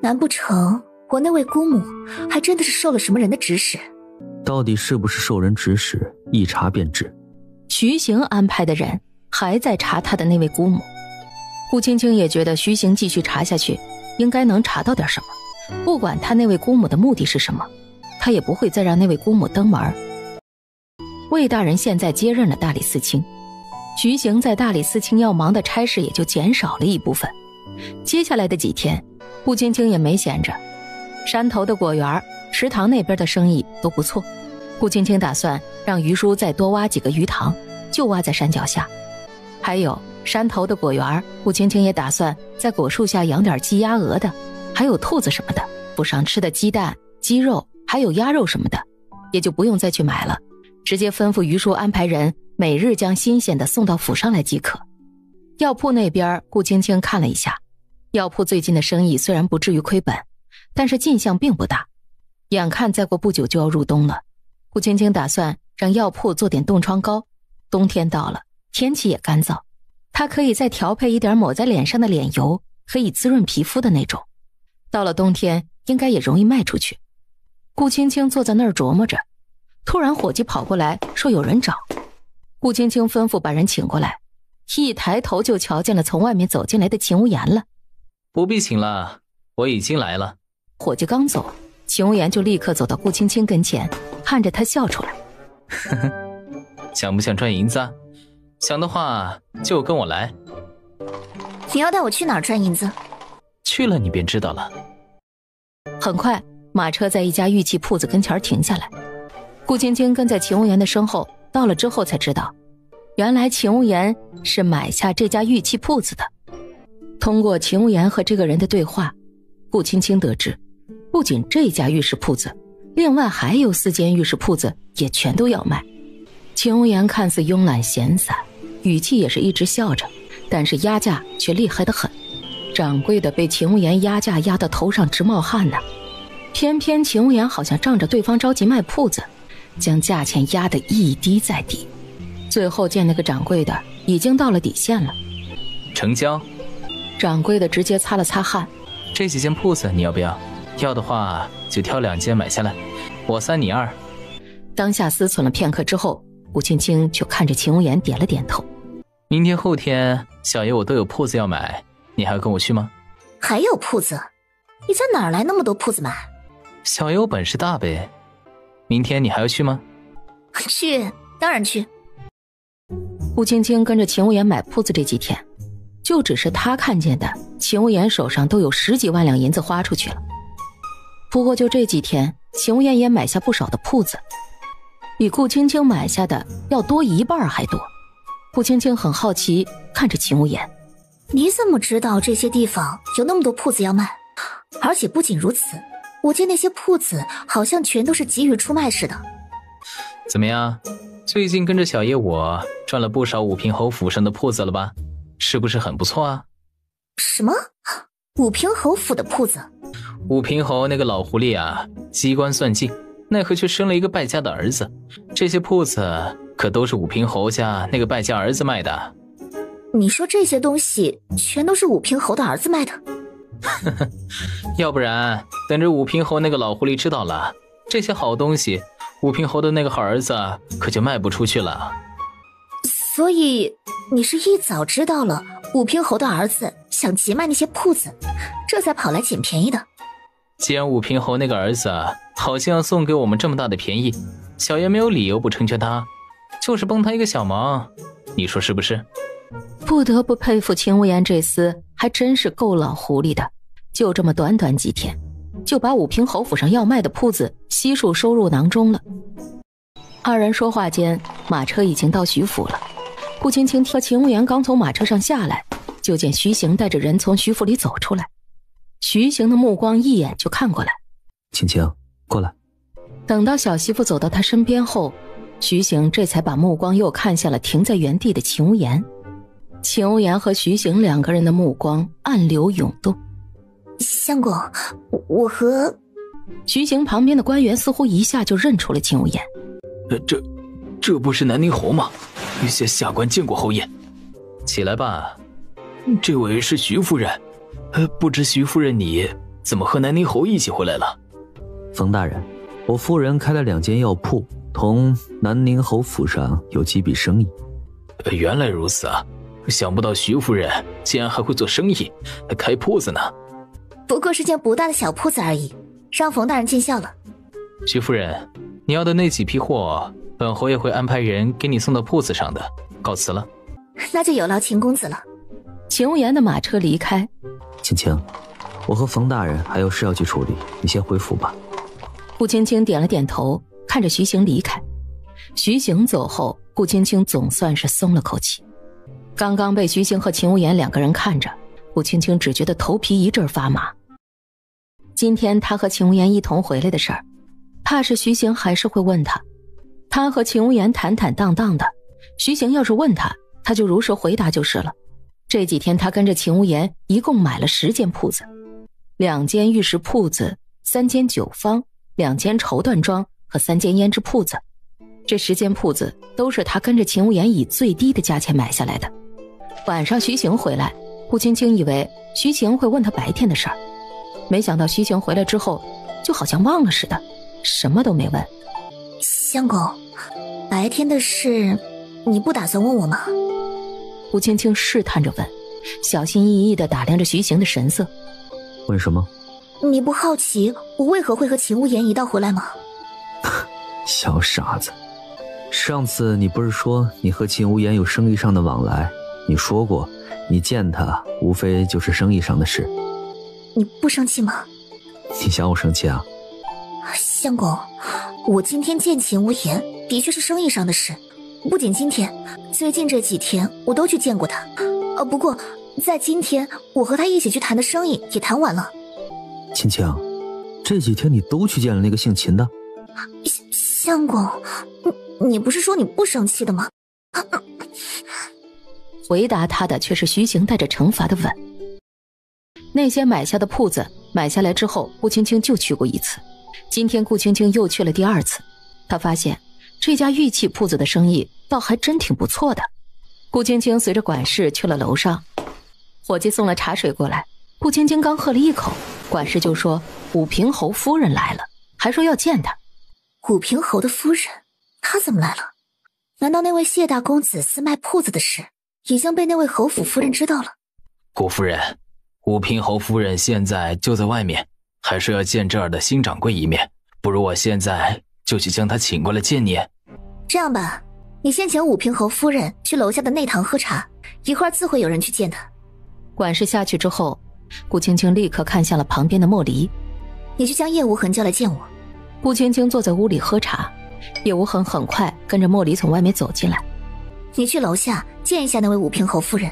难不成我那位姑母还真的是受了什么人的指使？到底是不是受人指使，一查便知。徐行安排的人还在查他的那位姑母。顾青青也觉得徐行继续查下去应该能查到点什么，不管他那位姑母的目的是什么，他也不会再让那位姑母登门。魏大人现在接任了大理寺卿，徐行在大理寺卿要忙的差事也就减少了一部分。接下来的几天，顾青青也没闲着，山头的果园、池塘那边的生意都不错。顾青青打算让于叔再多挖几个鱼塘，就挖在山脚下。还有山头的果园，顾青青也打算在果树下养点鸡鸭鹅的，还有兔子什么的，府上吃的鸡蛋、鸡肉还有鸭肉什么的，也就不用再去买了，直接吩咐于叔安排人每日将新鲜的送到府上来即可。药铺那边顾青青看了一下，药铺最近的生意虽然不至于亏本，但是进项并不大，眼看再过不久就要入冬了，顾青青打算让药铺做点冻疮膏，冬天到了，天气也干燥，她可以再调配一点抹在脸上的脸油，可以滋润皮肤的那种，到了冬天应该也容易卖出去。顾青青坐在那儿琢磨着，突然伙计跑过来说有人找。顾青青吩咐把人请过来，一抬头就瞧见了从外面走进来的秦无言了。不必请了，我已经来了。伙计刚走，秦无言就立刻走到顾青青跟前，看着他笑出来。呵呵，想不想赚银子啊？想的话就跟我来。你要带我去哪儿赚银子？去了你便知道了。很快，马车在一家玉器铺子跟前停下来。顾青青跟在秦无言的身后，到了之后才知道，原来秦无言是买下这家玉器铺子的。通过秦无言和这个人的对话，顾青青得知，不仅这家玉饰铺子，另外还有4间玉饰铺子也全都要卖。秦无言看似慵懒闲散，语气也是一直笑着，但是压价却厉害得很。掌柜的被秦无言压价压得头上直冒汗呢，偏偏秦无言好像仗着对方着急卖铺子，将价钱压得一低再低。最后见那个掌柜的已经到了底线了。成交。掌柜的直接擦了擦汗。这几间铺子你要不要？要的话就挑2间买下来，我3你2。当下思忖了片刻之后，顾青青就看着秦无言点了点头。明天后天小爷我都有铺子要买，你还要跟我去吗？还有铺子？你在哪儿来那么多铺子买？小爷我本事大呗。明天你还要去吗？去，当然去。顾青青跟着秦无言买铺子这几天，就只是他看见的，秦无言手上都有10几万两银子花出去了。不过就这几天，秦无言也买下不少的铺子，比顾青青买下的要多1半还多。顾青青很好奇看着秦无言，你怎么知道这些地方有那么多铺子要卖？而且不仅如此，我见那些铺子好像全都是急于出卖似的。怎么样，最近跟着小爷我赚了不少武平侯府上的铺子了吧？是不是很不错啊？什么？武平侯府的铺子？武平侯那个老狐狸啊，机关算尽，奈何却生了一个败家的儿子。这些铺子可都是武平侯家那个败家儿子卖的。你说这些东西全都是武平侯的儿子卖的？要不然等着武平侯那个老狐狸知道了，这些好东西武平侯的那个好儿子可就卖不出去了。所以你是一早知道了武平侯的儿子想急卖那些铺子，这才跑来捡便宜的。既然武平侯那个儿子好像要送给我们这么大的便宜，小爷没有理由不成全他，就是帮他一个小忙，你说是不是？不得不佩服秦无言这厮还真是够老狐狸的，就这么短短几天就把武平侯府上要卖的铺子悉数收入囊中了。二人说话间，马车已经到徐府了。顾青青和秦无言刚从马车上下来，就见徐行带着人从徐府里走出来。徐行的目光一眼就看过来，青青，过来。等到小媳妇走到他身边后，徐行这才把目光又看向了停在原地的秦无言。秦无言和徐行2个人的目光暗流涌动。相公，我和……徐行旁边的官员似乎一下就认出了秦无言。这不是南宁侯吗？下官见过侯爷。起来吧，这位是徐夫人。不知徐夫人你怎么和南宁侯一起回来了？冯大人，我夫人开了2间药铺，同南宁侯府上有几笔生意。原来如此啊，想不到徐夫人竟然还会做生意，还开铺子呢。不过是间不大的小铺子而已，让冯大人见笑了。徐夫人，你要的那几批货，本侯爷会安排人给你送到铺子上的。告辞了。那就有劳秦公子了。秦无言的马车离开。青青，我和冯大人还有事要去处理，你先回府吧。顾青青点了点头，看着徐行离开。徐行走后，顾青青总算是松了口气。刚刚被徐行和秦无言2个人看着，顾青青只觉得头皮一阵发麻。今天他和秦无言一同回来的事儿，怕是徐行还是会问他。他和秦无言坦坦荡荡的，徐行要是问他，他就如实回答就是了。这几天他跟着秦无言一共买了10间铺子，2间玉石铺子，3间酒坊，2间绸缎庄和3间胭脂铺子。这10间铺子都是他跟着秦无言以最低的价钱买下来的。晚上徐行回来，顾青青以为徐行会问他白天的事儿，没想到徐行回来之后就好像忘了似的，什么都没问。相公，白天的事你不打算问我吗？顾青青试探着问，小心翼翼地打量着徐行的神色。问什么？你不好奇我为何会和秦无言一道回来吗？小傻子，上次你不是说你和秦无言有生意上的往来？你说过你见他无非就是生意上的事。你不生气吗？你想我生气啊？相公，我今天见秦无言的确是生意上的事，不仅今天，最近这几天我都去见过他。不过在今天我和他一起去谈的生意也谈完了。青青，这几天你都去见了那个姓秦的？相公，你不是说你不生气的吗？回答他的却是徐行带着惩罚的吻。那些买下的铺子买下来之后，顾青青就去过1次，今天顾青青又去了第2次。她发现这家玉器铺子的生意倒还真挺不错的。顾青青随着管事去了楼上，伙计送了茶水过来，顾青青刚喝了一口，管事就说武平侯夫人来了，还说要见她。武平侯的夫人，她怎么来了？难道那位谢大公子私卖铺子的事已经被那位侯府夫人知道了？顾夫人，武平侯夫人现在就在外面，还是要见这儿的新掌柜一面，不如我现在就去将她请过来见你。这样吧，你先请武平侯夫人去楼下的内堂喝茶，一会儿自会有人去见她。管事下去之后，顾青青立刻看向了旁边的莫离。你去将叶无痕叫来见我。顾青青坐在屋里喝茶，叶无痕很快跟着莫离从外面走进来。你去楼下见一下那位武平侯夫人。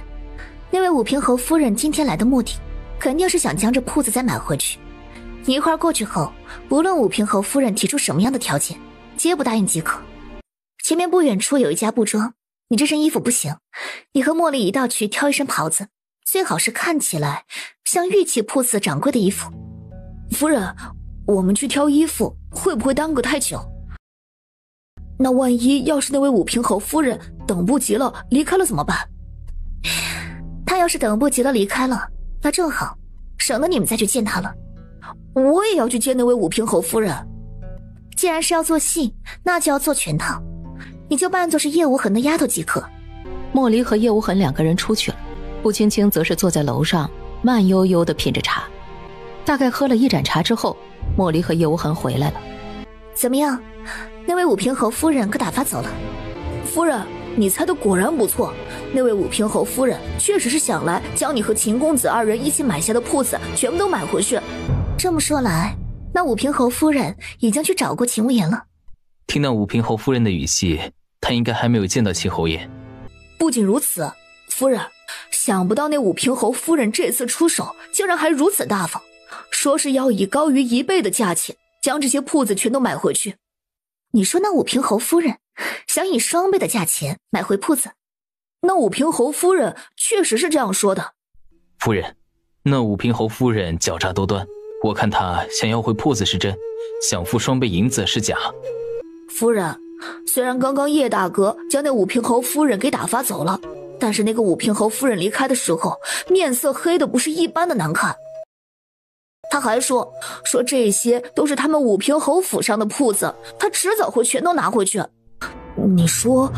那位武平侯夫人今天来的目的，肯定是想将这铺子再买回去。你一会儿过去后，不论武平侯夫人提出什么样的条件，皆不答应即可。前面不远处有一家布庄，你这身衣服不行，你和茉莉一道去挑一身袍子，最好是看起来像玉器铺子掌柜的衣服。夫人，我们去挑衣服会不会耽搁太久？那万一要是那位武平侯夫人等不及了离开了怎么办？她要是等不及了离开了，那正好，省得你们再去见她了。我也要去见那位武平侯夫人。既然是要做戏，那就要做全套，你就扮作是叶无痕的丫头即可。莫离和叶无痕两个人出去了，顾青青则是坐在楼上慢悠悠地品着茶。大概喝了一盏茶之后，莫离和叶无痕回来了。怎么样，那位武平侯夫人可打发走了？夫人，你猜的果然不错，那位武平侯夫人确实是想来将你和秦公子二人一起买下的铺子全部都买回去。这么说来，那武平侯夫人已经去找过秦无言了。听到武平侯夫人的语气，她应该还没有见到秦侯爷。不仅如此，夫人，想不到那武平侯夫人这次出手竟然还如此大方，说是要以高于1倍的价钱将这些铺子全都买回去。你说那武平侯夫人想以2倍的价钱买回铺子？那武平侯夫人确实是这样说的。夫人，那武平侯夫人狡诈多端，我看她想要回铺子是真，想付2倍银子是假。夫人，虽然刚刚叶大哥将那武平侯夫人给打发走了，但是那个武平侯夫人离开的时候，面色黑的不是一般的难看。他还说这些都是他们武平侯府上的铺子，他迟早会全都拿回去。你说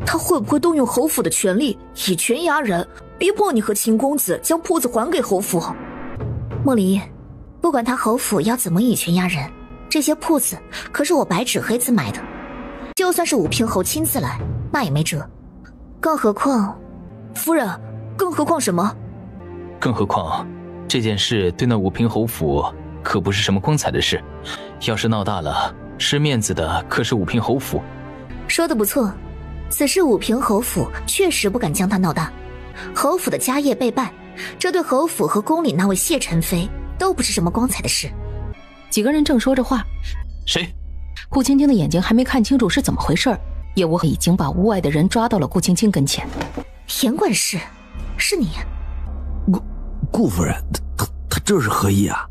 他会不会动用侯府的权力，以权压人，逼迫你和秦公子将铺子还给侯府？莫离，不管他侯府要怎么以权压人，这些铺子可是我白纸黑字买的，就算是武平侯亲自来，那也没辙。更何况，夫人，更何况什么？更何况这件事对那武平侯府可不是什么光彩的事，要是闹大了，失面子的可是武平侯府。说得不错，此事武平侯府确实不敢将它闹大，侯府的家业被败，这对侯府和宫里那位谢宸妃都不是什么光彩的事。几个人正说着话，谁？顾青青的眼睛还没看清楚是怎么回事，叶无痕已经把屋外的人抓到了顾青青跟前。严管事，是你？顾夫人，他这是何意啊？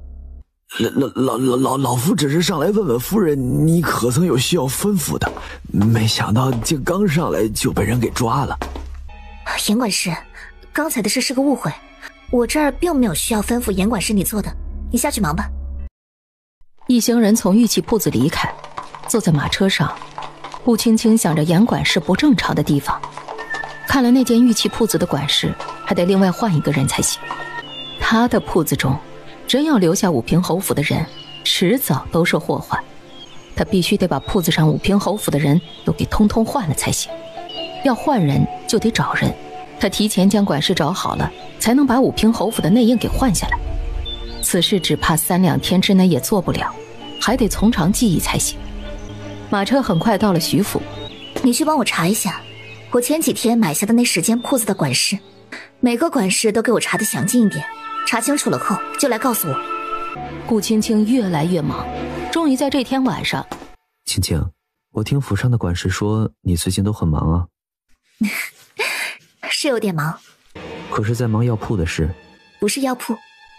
老夫只是上来问问夫人，你可曾有需要吩咐的？没想到竟刚上来就被人给抓了。严管事，刚才的事是个误会，我这儿并没有需要吩咐严管事你做的，你下去忙吧。一行人从玉器铺子离开，坐在马车上，顾青青想着严管事不正常的地方，看来那间玉器铺子的管事还得另外换一个人才行。他的铺子中真要留下武平侯府的人，迟早都是祸患。他必须得把铺子上武平侯府的人都给通通换了才行。要换人就得找人，他提前将管事找好了，才能把武平侯府的内应给换下来。此事只怕3、2天之内也做不了，还得从长计议才行。马车很快到了徐府。你去帮我查一下我前几天买下的那10间铺子的管事，每个管事都给我查得详尽一点，查清楚了后就来告诉我。顾青青越来越忙，终于在这天晚上。青青，我听府上的管事说你最近都很忙啊。是有点忙。可是在忙药铺的事？不是药铺。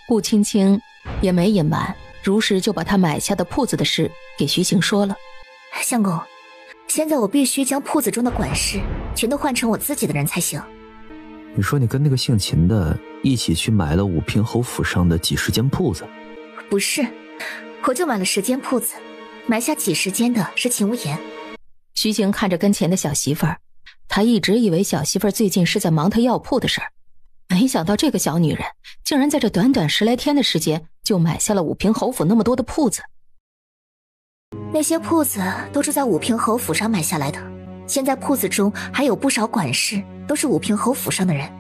顾青青也没隐瞒，如实就把他买下的铺子的事给徐行说了。相公，现在我必须将铺子中的管事全都换成我自己的人才行。你说你跟那个姓秦的一起去买了武平侯府上的几10间铺子？不是，我就买了10间铺子，买下几10间的是秦无言。徐行看着跟前的小媳妇儿，他一直以为小媳妇儿最近是在忙他药铺的事儿，没想到这个小女人竟然在这短短10来天的时间就买下了武平侯府那么多的铺子。那些铺子都是在武平侯府上买下来的，现在铺子中还有不少管事，都是武平侯府上的人。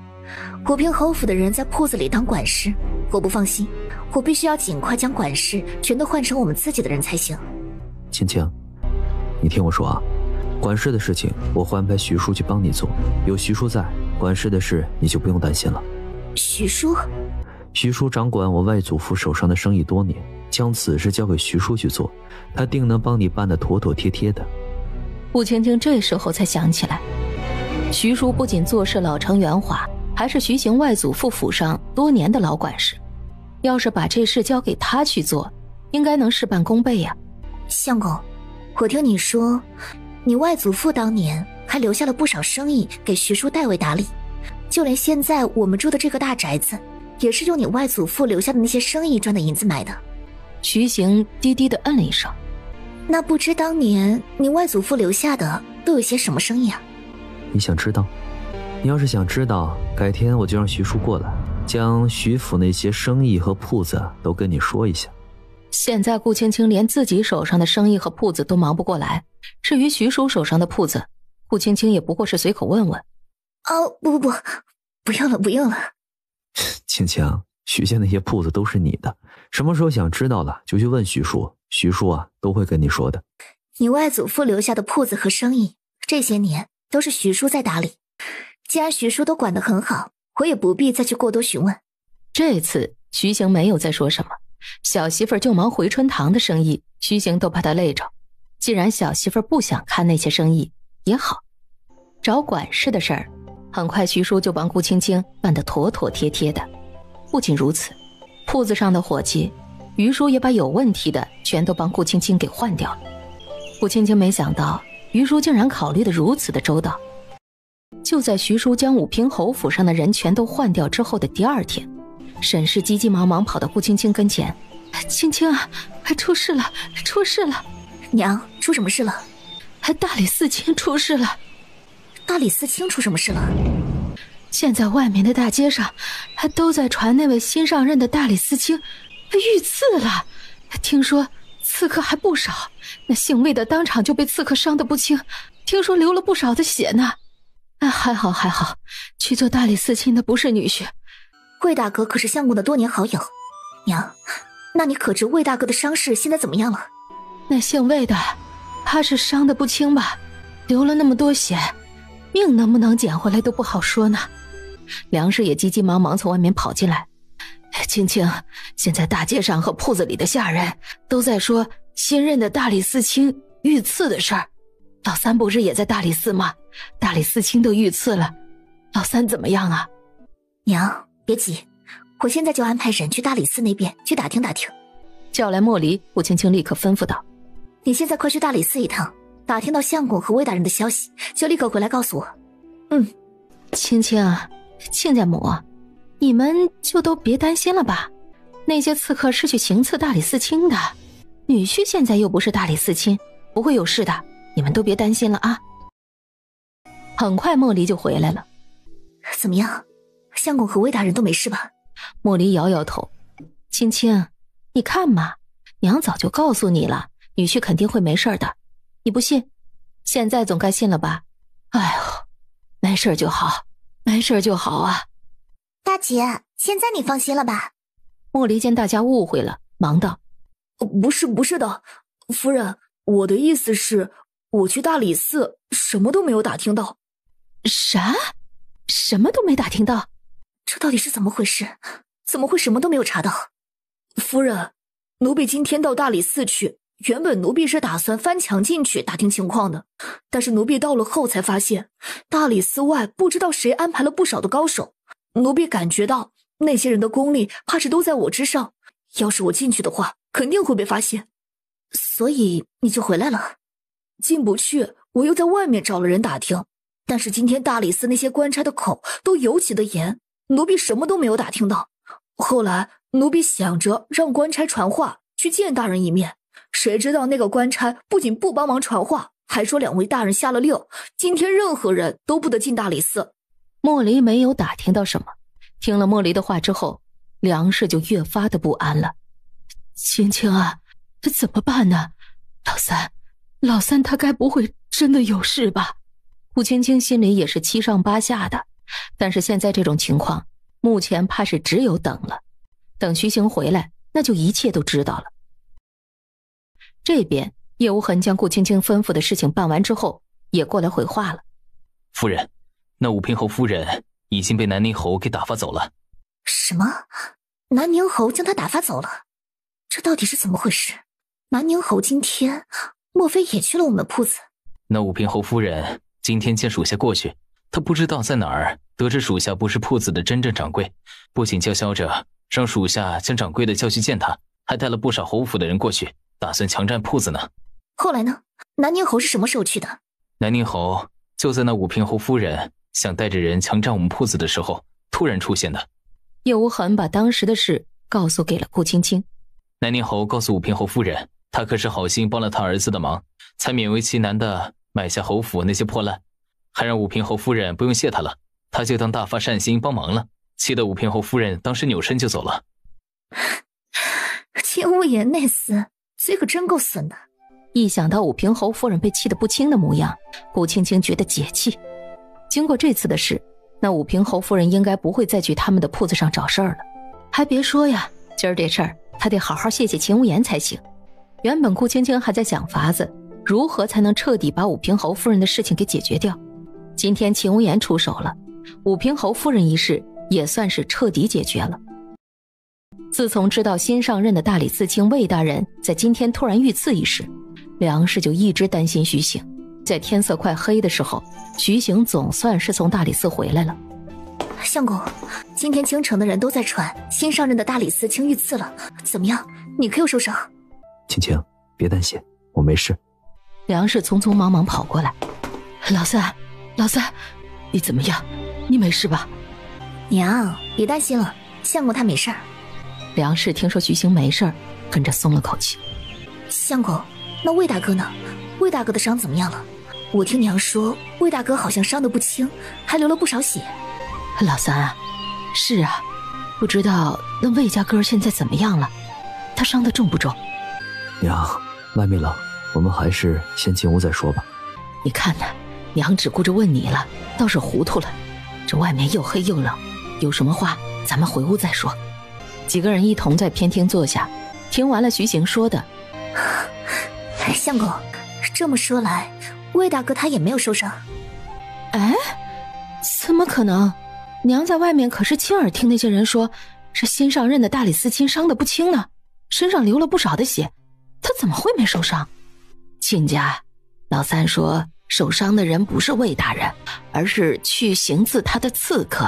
武平侯府的人在铺子里当管事，我不放心，我必须要尽快将管事全都换成我们自己的人才行。青青，你听我说啊，管事的事情我会安排徐叔去帮你做，有徐叔在，管事的事你就不用担心了。徐叔？徐叔掌管我外祖父手上的生意多年，将此事交给徐叔去做，他定能帮你办得妥妥帖帖的。顾青青这时候才想起来，徐叔不仅做事老成圆滑，还是徐行外祖父府上多年的老管事，要是把这事交给他去做，应该能事半功倍呀。相公，我听你说，你外祖父当年还留下了不少生意给徐叔代为打理，就连现在我们住的这个大宅子，也是用你外祖父留下的那些生意赚的银子买的。徐行低低地嗯了一声。那不知当年你外祖父留下的都有些什么生意啊？你想知道？你要是想知道，改天我就让徐叔过来，将徐府那些生意和铺子都跟你说一下。现在顾青青连自己手上的生意和铺子都忙不过来，至于徐叔手上的铺子，顾青青也不过是随口问问。哦，不用了不用了。青青，徐家那些铺子都是你的，什么时候想知道了就去问徐叔，徐叔啊都会跟你说的。你外祖父留下的铺子和生意，这些年都是徐叔在打理，既然徐叔都管得很好，我也不必再去过多询问。这次徐行没有再说什么，小媳妇儿就忙回春堂的生意，徐行都怕她累着。既然小媳妇儿不想看那些生意也好，找管事的事儿很快徐叔就帮顾青青办得妥妥帖帖的。不仅如此，铺子上的伙计于叔也把有问题的全都帮顾青青给换掉了。顾青青没想到于叔竟然考虑得如此的周到。就在徐叔将武平侯府上的人全都换掉之后的第二天，沈氏急急忙忙跑到顾青青跟前：“青青啊，出事了，出事了！娘，出什么事了？大理寺卿出事了。”大理寺卿出什么事了？现在外面的大街上都在传那位新上任的大理寺卿遇刺了，听说刺客还不少，那姓魏的当场就被刺客伤得不轻，听说流了不少的血呢。还好还好，去做大理寺卿的不是女婿。魏大哥可是相公的多年好友。娘，那你可知魏大哥的伤势现在怎么样了？那姓魏的怕是伤得不轻吧，流了那么多血，命能不能捡回来都不好说呢。梁氏也急急忙忙从外面跑进来：“青青，现在大街上和铺子里的下人都在说新任的大理寺卿遇刺的事儿。老三不是也在大理寺吗？大理寺卿都遇刺了，老三怎么样啊？”娘，别急，我现在就安排人去大理寺那边去打听打听。叫来莫离，顾青青立刻吩咐道：“你现在快去大理寺一趟，打听到相公和魏大人的消息，就立刻回来告诉我。”青青啊，亲家母，你们就都别担心了吧。那些刺客是去行刺大理寺卿的，女婿现在又不是大理寺卿，不会有事的，你们都别担心了啊。很快莫离就回来了。怎么样，相公和魏大人都没事吧？莫离摇摇头：“青青，你看嘛，娘早就告诉你了，女婿肯定会没事的，你不信？现在总该信了吧？哎呦，没事就好，没事就好啊。”大姐，现在你放心了吧？莫离见大家误会了，忙道：“不是的，夫人，我的意思是，我去大理寺什么都没有打听到。”啥？什么都没打听到？这到底是怎么回事？怎么会什么都没有查到？夫人，奴婢今天到大理寺去，原本奴婢是打算翻墙进去打听情况的，但是奴婢到了后才发现，大理寺外不知道谁安排了不少的高手，奴婢感觉到那些人的功力怕是都在我之上，要是我进去的话，肯定会被发现。所以你就回来了？进不去，我又在外面找了人打听，但是今天大理寺那些官差的口都尤其的严，奴婢什么都没有打听到。后来奴婢想着让官差传话去见大人一面，谁知道那个官差不仅不帮忙传话，还说两位大人下了令，今天任何人都不得进大理寺。莫离没有打听到什么，听了莫离的话之后，梁氏就越发的不安了。青青啊，怎么办呢？老三他该不会真的有事吧？顾青青心里也是七上八下的，但是现在这种情况，目前怕是只有等了。等徐行回来，那就一切都知道了。这边叶无痕将顾青青吩咐的事情办完之后，也过来回话了。夫人，那武平侯夫人已经被南宁侯给打发走了。什么？南宁侯将他打发走了？这到底是怎么回事？南宁侯今天莫非也去了我们铺子？那武平侯夫人今天见属下过去，她不知道在哪儿得知属下不是铺子的真正掌柜，不仅叫嚣着让属下将掌柜的叫去见他，还带了不少侯府的人过去，打算强占铺子呢。后来呢？南宁侯是什么时候去的？南宁侯就在那武平侯夫人想带着人强占我们铺子的时候突然出现的。叶无痕把当时的事告诉给了顾青青。南宁侯告诉武平侯夫人，他可是好心帮了他儿子的忙，才勉为其难的买下侯府那些破烂，还让武平侯夫人不用谢他了，他就当大发善心帮忙了，气得武平侯夫人当时扭身就走了。秦无言那厮嘴可真够损的。一想到武平侯夫人被气得不轻的模样，顾青青觉得解气。经过这次的事，那武平侯夫人应该不会再去他们的铺子上找事儿了。还别说呀，今儿这事儿他得好好谢谢秦无言才行。原本顾青青还在想法子如何才能彻底把武平侯夫人的事情给解决掉，今天秦无言出手了，武平侯夫人一事也算是彻底解决了。自从知道新上任的大理寺卿魏大人在今天突然遇刺一事，梁氏就一直担心徐行。在天色快黑的时候，徐行总算是从大理寺回来了。相公，今天京城的人都在传新上任的大理寺卿遇刺了，怎么样？你可有受伤？青青，别担心，我没事。梁氏匆匆忙忙跑过来。老三，你怎么样？你没事吧？娘，别担心了，相公他没事儿。梁氏听说徐行没事儿，跟着松了口气。相公，那魏大哥呢？魏大哥的伤怎么样了？我听娘说，魏大哥好像伤得不轻，还流了不少血。老三啊，是啊，不知道那魏家哥现在怎么样了？他伤得重不重？娘，外面冷，我们还是先进屋再说吧。你看呢，娘只顾着问你了，倒是糊涂了。这外面又黑又冷，有什么话咱们回屋再说。几个人一同在偏厅坐下，听完了徐行说的。相公，这么说来，魏大哥他也没有受伤。哎，怎么可能？娘在外面可是亲耳听那些人说，这新上任的大理寺卿伤得不轻呢，身上流了不少的血，他怎么会没受伤？亲家，老三说受伤的人不是魏大人，而是去行刺他的刺客。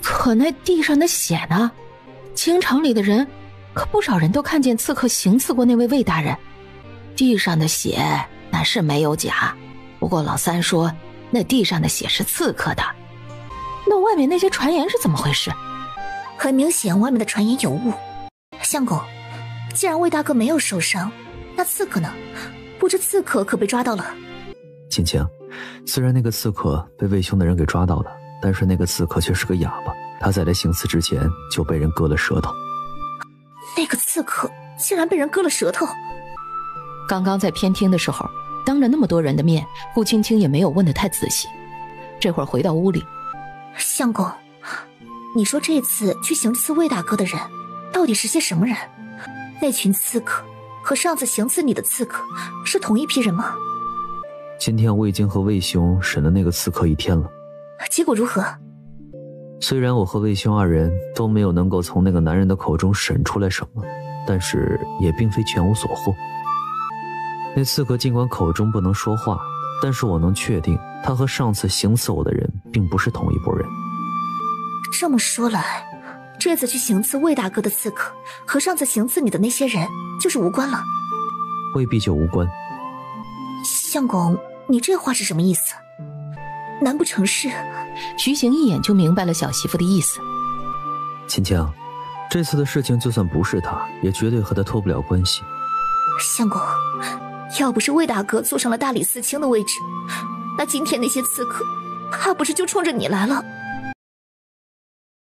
可那地上的血呢？京城里的人可不少人都看见刺客行刺过那位魏大人，地上的血那是没有假，不过老三说那地上的血是刺客的。那外面那些传言是怎么回事？很明显外面的传言有误。相公，既然魏大哥没有受伤，那刺客呢？不知刺客可被抓到了？青青，虽然那个刺客被魏兄的人给抓到了，但是那个刺客却是个哑巴，他在他行刺之前就被人割了舌头。那个刺客竟然被人割了舌头？刚刚在偏厅的时候，当着那么多人的面，顾青青也没有问得太仔细。这会儿回到屋里，相公，你说这次去行刺魏大哥的人到底是些什么人？那群刺客和上次行刺你的刺客是同一批人吗？今天我已经和魏兄审了那个刺客一天了，结果如何？虽然我和魏兄二人都没有能够从那个男人的口中审出来什么，但是也并非全无所获。那刺客尽管口中不能说话，但是我能确定他和上次行刺我的人并不是同一拨人。这么说来，这次去行刺魏大哥的刺客和上次行刺你的那些人就是无关了？未必就无关。相公，你这话是什么意思？难不成是……徐行一眼就明白了小媳妇的意思。秦青，这次的事情就算不是他，也绝对和他脱不了关系。相公，要不是魏大哥坐上了大理寺卿的位置，那今天那些刺客怕不是就冲着你来了。